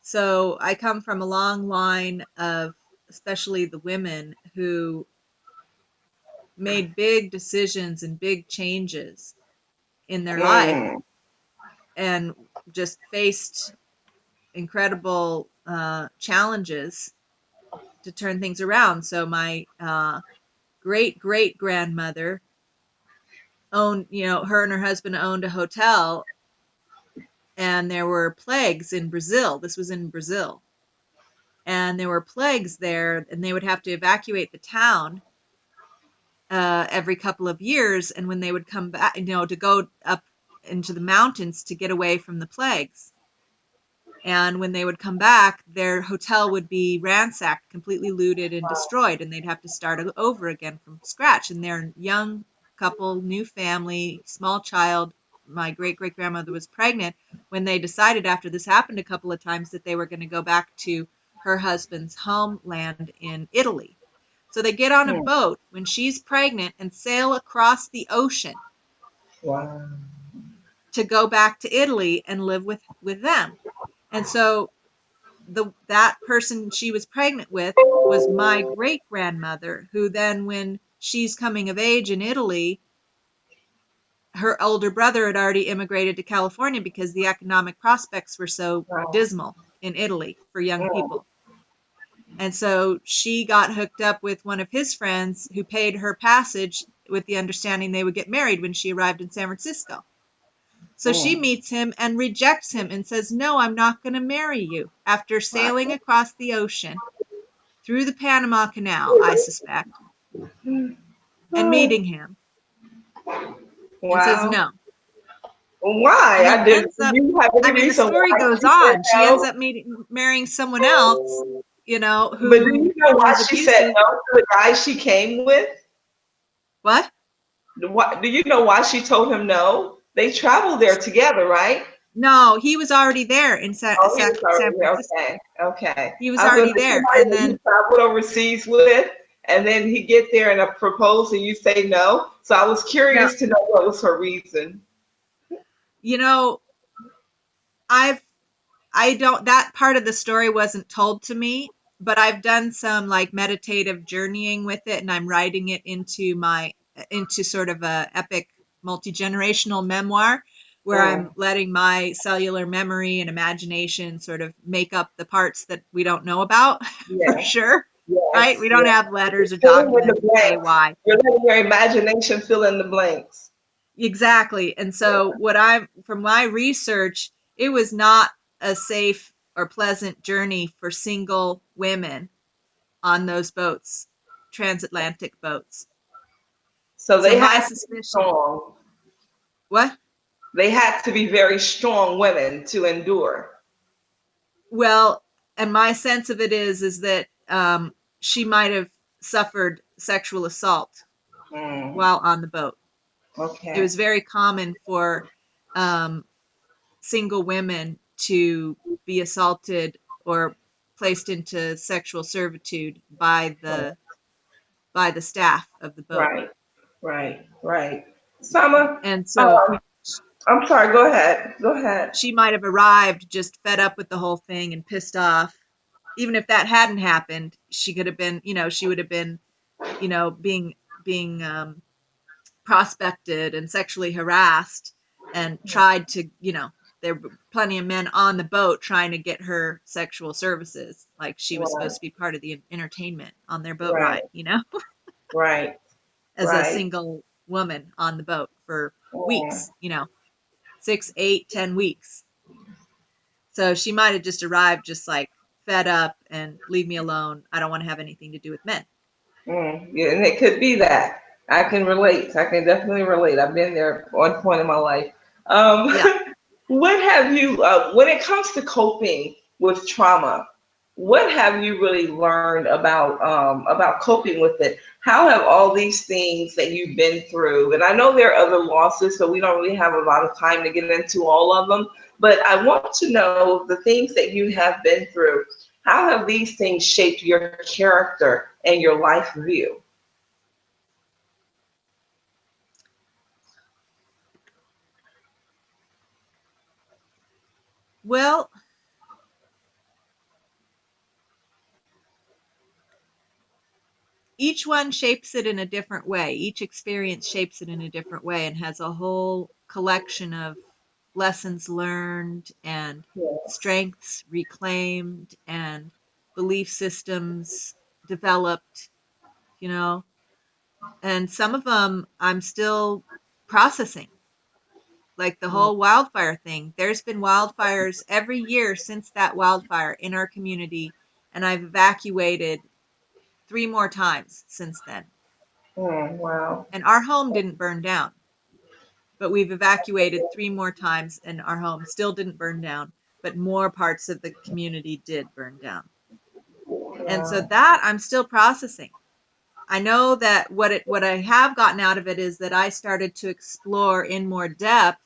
So I come from a long line of, especially the women who made big decisions and big changes in their life Mm, and just faced incredible challenges to turn things around. So my great great grandmother owned, her and her husband owned a hotel, and there were plagues in Brazil. This was in Brazil. And there were plagues there, and they would have to evacuate the town every couple of years. And when they would come back, to go up into the mountains to get away from the plagues. And when they would come back, their hotel would be ransacked, completely looted and destroyed, and they'd have to start over again from scratch. And they're a young couple, new family, small child. My great great grandmother was pregnant when they decided, after this happened a couple of times, that they were going to go back to her husband's homeland in Italy. So they get on a Hmm. boat when she's pregnant and sail across the ocean Wow. to go back to Italy and live with them. And so that person she was pregnant with was my great grandmother, who then, when she's coming of age in Italy, her older brother had already immigrated to California because the economic prospects were so Wow. dismal in Italy for young Mm. people. And so she got hooked up with one of his friends who paid her passage with the understanding they would get married when she arrived in San Francisco. So she Mm. meets him and rejects him and says, "No, I'm not going to marry you." After sailing across the ocean through the Panama Canal, I suspect, and meeting him, and says Wow. no. Why? And then I did. ends Do up, you have I any mean, the reason story why goes she said on. She ends no? up marrying someone else, But do you who know why was she said abusive. no to the guy she came with? What? Do you know why she told him no? They traveled there together, right? No, he was already there in Oh, he was San already there. Francisco. Okay, okay. He was I was going already to say there. somebody And that he then, traveled overseas with, and then he get there and propose, and you say no. So I was no, curious to know what was her reason. you know, I've I don't, that part of the story wasn't told to me, but I've done some like meditative journeying with it, and I'm writing it into sort of a epic multi-generational memoir where I'm Mm, letting my cellular memory and imagination sort of make up the parts that we don't know about for yes, sure, right? We yes, don't yes. have letters or Fill in the documents that say blanks. why. You're letting your imagination fill in the blanks. Exactly. And so what I'm from my research, it was not a safe or pleasant journey for single women on those boats, transatlantic boats. So So they my had to be suspicion, strong. what? They had to be very strong women to endure. Well, and my sense of it is that she might have suffered sexual assault Mm, while on the boat. It okay, was very common for um, single women to be assaulted or placed into sexual servitude by the staff of the boat. right, right, right. Summer, And so um, I'm sorry. Go ahead. Go ahead. she might have arrived just fed up with the whole thing and pissed off. Even if that hadn't happened, she could have been, she would have been, being prospected and sexually harassed and tried to, there were plenty of men on the boat trying to get her sexual services. Like she was Right, supposed to be part of the entertainment on their boat right, ride, right, as a right. single woman on the boat for Mm, weeks, 6, 8, 10 weeks. So she might have just arrived just like fed up and leave me alone. I don't want to have anything to do with men. yeah, and it could be that. I can relate. I can definitely relate. I've been there at one point in my life. Um, Yeah. what have you, when it comes to coping with trauma, what have you really learned about coping with it? How have all these things that you've been through, and I know there are other losses, so we don't really have a lot of time to get into all of them, but I want to know the things that you have been through. How have these things shaped your character and your life view? Well, each one shapes it in a different way. Each experience shapes it in a different way and has a whole collection of lessons learned and Yes. strengths reclaimed and belief systems developed, you know. And some of them I'm still processing, like the Mm, whole wildfire thing. There's been wildfires every year since that wildfire in our community, and I've evacuated 3 more times since then. wow. And our home didn't burn down, but we've evacuated 3 more times and our home still didn't burn down. but more parts of the community did burn down. And so Wow. that I'm still processing. I know that what I have gotten out of it is that I started to explore in more depth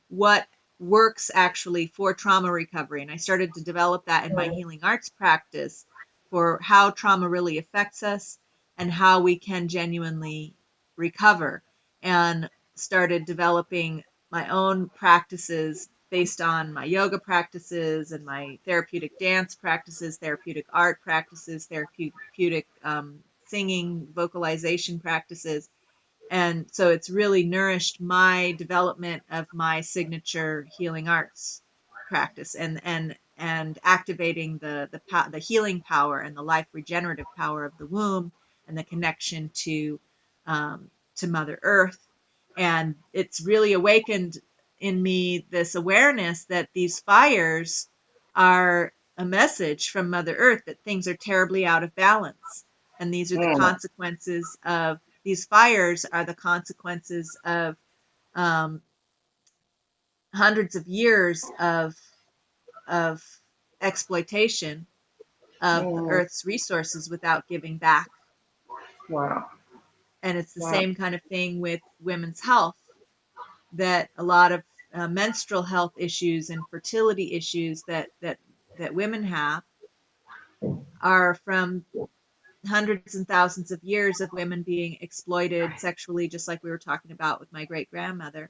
what works actually for trauma recovery. And I started to develop that in my Mm, healing arts practice for how trauma really affects us and how we can genuinely recover. And started developing my own practices based on my yoga practices and my therapeutic dance practices, therapeutic art practices, therapeutic singing, vocalization practices. And so it's really nourished my development of my signature healing arts practice, and activating the healing power and the life regenerative power of the womb, and the connection to Mother Earth. And it's really awakened in me this awareness that these fires are a message from Mother Earth that things are terribly out of balance, and mm, these fires are the consequences of um, hundreds of years of exploitation of the mm. Earth's resources without giving back. Wow. And it's the Wow. same kind of thing with women's health, that a lot of menstrual health issues and fertility issues that women have are from hundreds and thousands of years of women being exploited sexually, just like we were talking about with my great grandmother.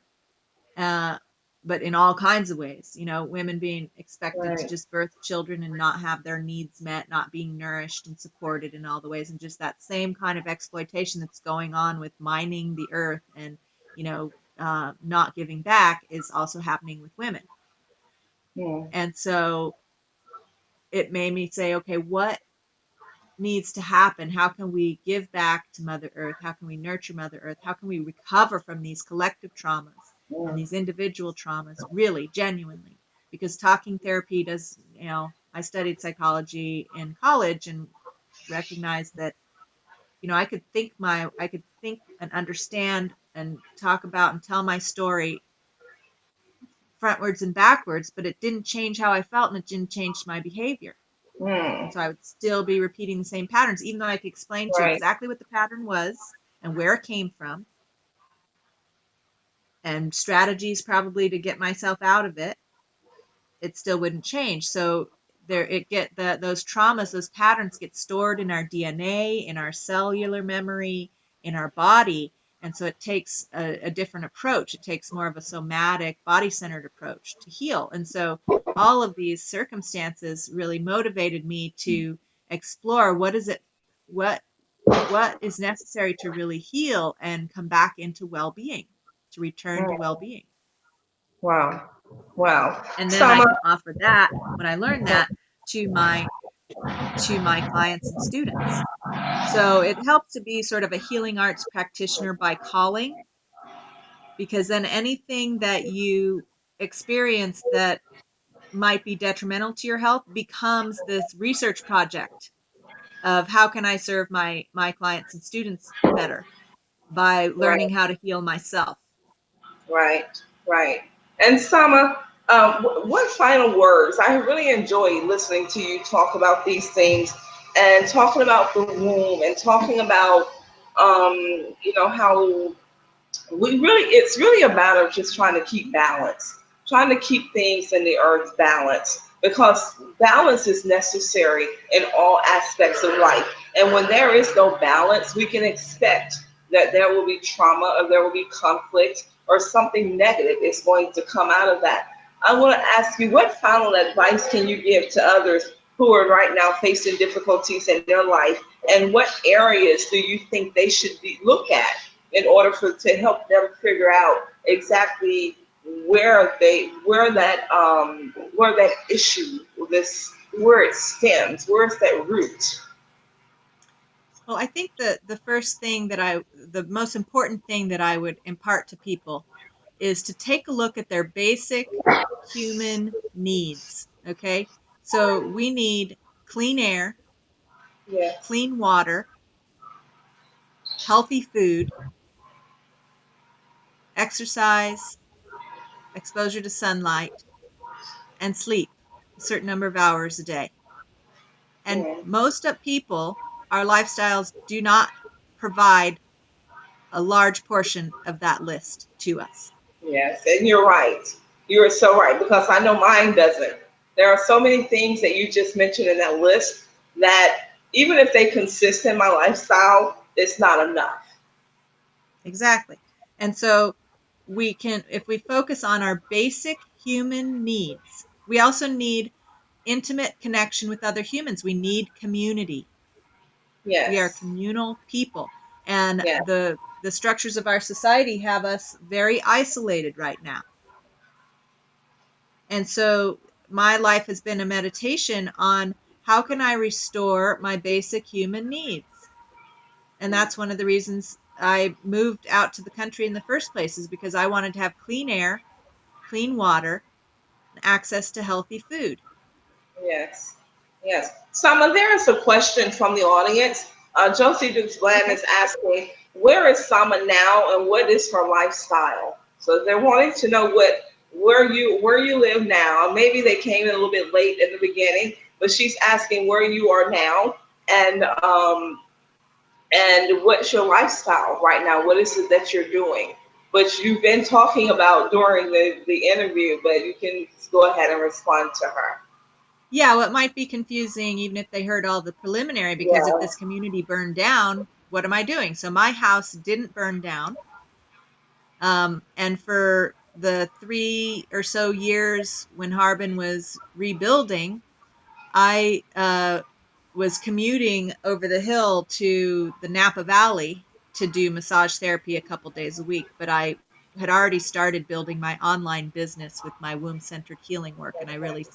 uh, but in all kinds of ways. Women being expected to Right. just birth children and not have their needs met, not being nourished and supported in all the ways, and just that same kind of exploitation that's going on with mining the earth and not giving back is also happening with women. Mm, And so it made me say, okay, what needs to happen? How can we give back to Mother Earth? How can we nurture Mother Earth? How can we recover from these collective traumas and mm, these individual traumas, really, genuinely? Because talking therapy does, I studied psychology in college and recognized that, I could think and understand and talk about and tell my story frontwards and backwards, but it didn't change how I felt and it didn't change my behavior. And mm. so I would still be repeating the same patterns, even though I could explain to you Right. exactly what the pattern was and where it came from and strategies probably to get myself out of it. It still wouldn't change. So those traumas, those patterns get stored in our DNA, in our cellular memory, in our body. And so it takes a different approach. It takes more of a somatic, body centered approach to heal. And so all of these circumstances really motivated me to explore what what is necessary to really heal and come back into well-being, to return to Mm. well-being. Wow. Wow. And then I Selma. can offer that, when I learn that, to my clients and students. So it helps to be sort of a healing arts practitioner by calling, because then anything that you experience that might be detrimental to your health becomes this research project of how can I serve my clients and students better by learning Right. how to heal myself. Right. Right. And Selma, what final words? I really enjoy listening to you talk about these things and talking about the womb and talking about, how it's really a matter of just trying to keep balance, trying to keep things in the earth balanced, because balance is necessary in all aspects of life. And when there is no balance, we can expect that there will be trauma or there will be conflict or something negative is going to come out of that. I want to ask you, what final advice can you give to others who are right now facing difficulties in their life, and what areas do you think they should look at in order to help them figure out exactly where that issue, this where it stems, where's that root? Well, I think the most important thing that I would impart to people is to take a look at their basic human needs. Okay. So we need clean air, Yes. clean water, healthy food, exercise, exposure to sunlight, and sleep. a certain number of hours a day. And Yeah. most of people, our lifestyles do not provide a large portion of that list to us. Yes, and you're right. You are so right because I know mine doesn't. There are so many things that you just mentioned in that list that even if they consist in my lifestyle, it's not enough. Exactly. And so we can, if we focus on our basic human needs, we also need intimate connection with other humans. We need community. We are Yes. communal people. And Yes. the structures of our society have us very isolated right now. And so my life has been a meditation on how can I restore my basic human needs? And that's one of the reasons I moved out to the country in the first place, is because I wanted to have clean air, clean water, and access to healthy food. Yes. Yes. Sama, there is a question from the audience. Josie Dukes Bland Okay. is asking, where is Sama now and what is her lifestyle? So they're wanting to know where you live now. Maybe they came in a little bit late in the beginning, but she's asking where you are now and what's your lifestyle right now? What is it that you're doing? But you've been talking about during the interview, but you can go ahead and respond to her. Yeah, well, it might be confusing even if they heard all the preliminary, because if Yeah. this community burned down, what am I doing? So my house didn't burn down. And for the 3 or so years when Harbin was rebuilding, I was commuting over the hill to the Napa Valley to do massage therapy a couple days a week. But I had already started building my online business with my womb centered healing work. And I really,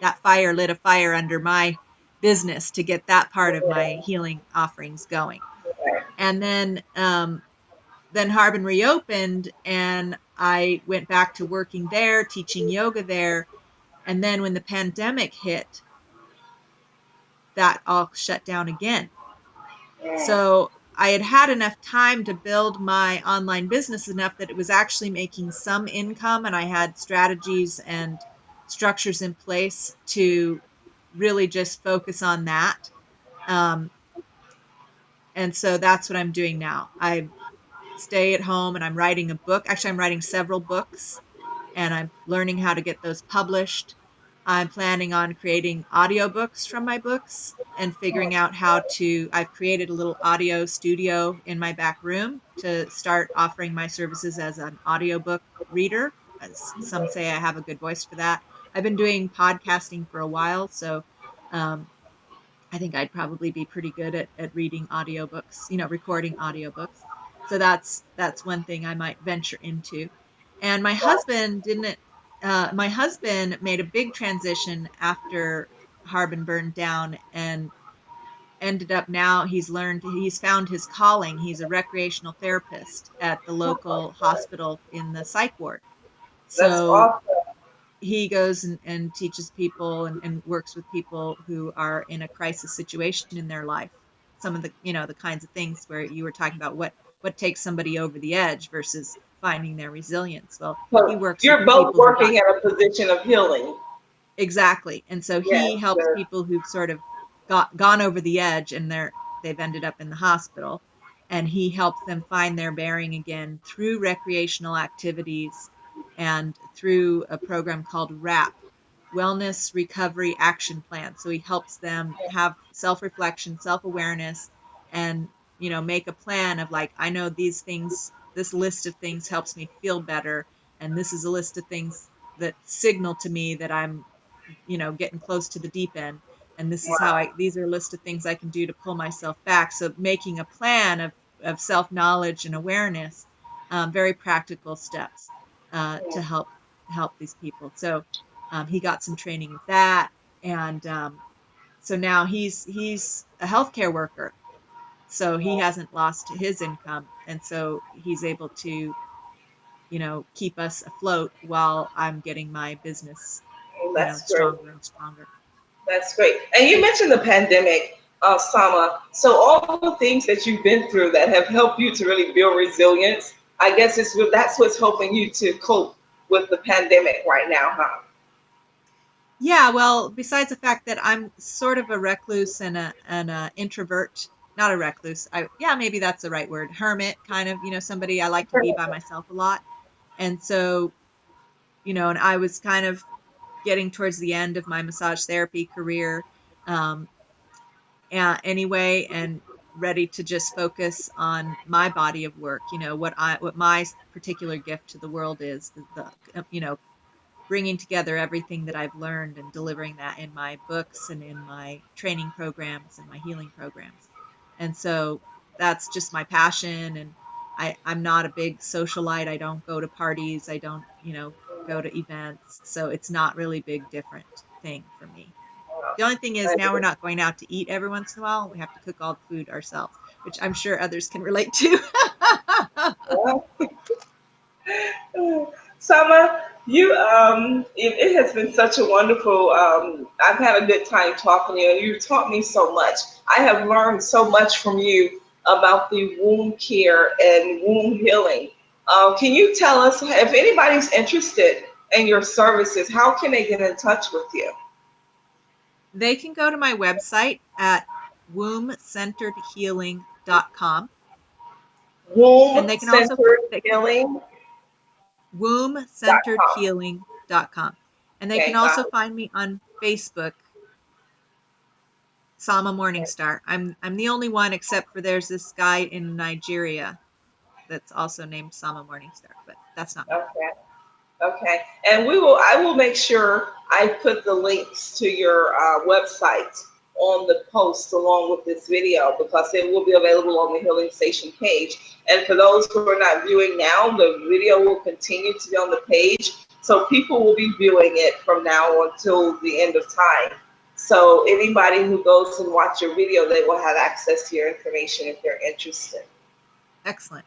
that fire lit a fire under my business to get that part of my healing offerings going. And then Harbin reopened and I went back to working there, teaching yoga there. And then when the pandemic hit, that all shut down again. Yeah. So I had had enough time to build my online business enough that it was actually making some income, and I had strategies and structures in place to really just focus on that. Um, and so that's what I'm doing now. I stay at home and I'm writing a book. Actually, I'm writing several books and I'm learning how to get those published. I'm planning on creating audiobooks from my books and figuring out how to. I've created a little audio studio in my back room to start offering my services as an audiobook reader. As some say, I have a good voice for that. I've been doing podcasting for a while, so um, I think I'd probably be pretty good at reading audiobooks, recording audiobooks. So that's one thing I might venture into. And my husband made a big transition after Harbin burned down and ended up, now he's found his calling. He's a recreational therapist at the local hospital in the psych ward. That's So awesome. he goes and teaches people and works with people who are in a crisis situation in their life. Some of the kinds of things where you were talking about what takes somebody over the edge versus finding their resilience. Well, he So works with you're the both people who got. working at a position of healing. Exactly. And so Yes. he helps people who've sort of gone over the edge and they've ended up in the hospital. And he helps them find their bearing again through recreational activities and through a program called WRAP, Wellness Recovery Action Plan. So he helps them have self-reflection, self-awareness, and make a plan of, like, I know these things, this list of things helps me feel better, and this is a list of things that signal to me that I'm getting close to the deep end. And this is Wow. these are a list of things I can do to pull myself back. So making a plan of self-knowledge and awareness, very practical steps to help these people. So he got some training with that. And so now he's a healthcare worker. So he hasn't lost his income. And so he's able to, keep us afloat while I'm getting my business, That's great. stronger and stronger. That's great. And you mentioned the pandemic, Sama. So all the things that you've been through that have helped you to really build resilience, I guess that's what's helping you to cope with the pandemic right now, huh? Yeah, well, besides the fact that I'm sort of a recluse and a introvert, not a recluse. Yeah, maybe that's the right word. Hermit, kind of, somebody I like to be by myself a lot. And so, and I was kind of getting towards the end of my massage therapy career, um, anyway, and ready to just focus on my body of work, what my particular gift to the world is, bringing together everything that I've learned and delivering that in my books and in my training programs and my healing programs. And so that's just my passion. And I'm not a big socialite. I don't go to parties. I don't, go to events. So it's not really big different thing for me. The only thing is now we're not going out to eat every once in a while. We have to cook all the food ourselves, which I'm sure others can relate to. Summer, it has been such a wonderful. I've had a good time talking to you, and you taught me so much. I have learned so much from you about the womb care and womb healing. Can you tell us if anybody's interested in your services, how can they get in touch with you? They can go to my website at wombcenteredhealing.com, and Womb they can also Centered they can Healing. wombcenteredhealing.com, and they can Okay, got also it. find me on Facebook, Selma Morningstar. I'm the only one, except for there's this guy in Nigeria that's also named Sama Morningstar, but that's not me. Okay. Okay, and I will make sure I put the links to your website on the post along with this video because it will be available on the Healing Station page. And for those who are not viewing now, the video will continue to be on the page. So people will be viewing it from now until the end of time. So anybody who goes and watch your video, they will have access to your information if they're interested. Excellent.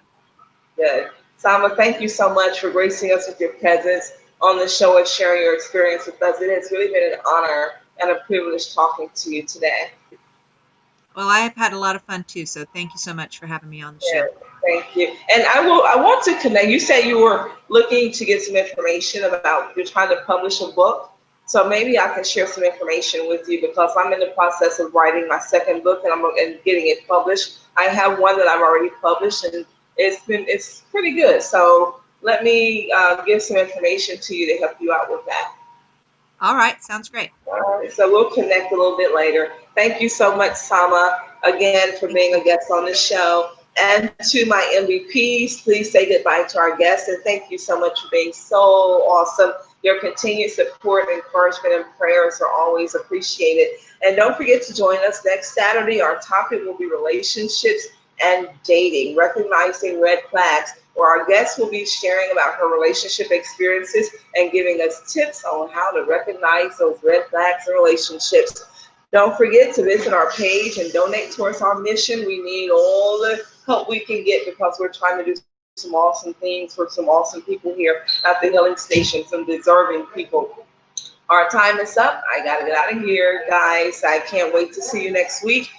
Good. Sama, thank you so much for gracing us with your presence on the show and sharing your experience with us. It has really been an honor and a privilege talking to you today. Well, I have had a lot of fun too, so thank you so much for having me on the show. Yes, thank you. And I want to connect. You said you were looking to get some information about you're trying to publish a book. So maybe I can share some information with you because I'm in the process of writing my second book and getting it published. I have one that I've already published and it's pretty good. So let me give some information to you to help you out with that. All right, sounds great. All right, so we'll connect a little bit later. Thank you so much, Sama, again for Thank being you. a guest on the show. And to my MVPs, please say goodbye to our guests. And thank you so much for being so awesome. Your continued support, encouragement, and prayers are always appreciated. And don't forget to join us next Saturday. Our topic will be relationships and dating, recognizing red flags, where our guest will be sharing about her relationship experiences and giving us tips on how to recognize those red flags in relationships. Don't forget to visit our page and donate towards our mission. We need all the help we can get because we're trying to do some awesome things for some awesome people here at the Healing Station, some deserving people. Our time is up. I got to get out of here, guys. I can't wait to see you next week.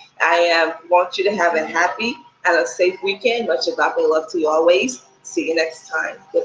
Want you to have a happy and a safe weekend. Much agape love to you always. See you next time. Goodbye.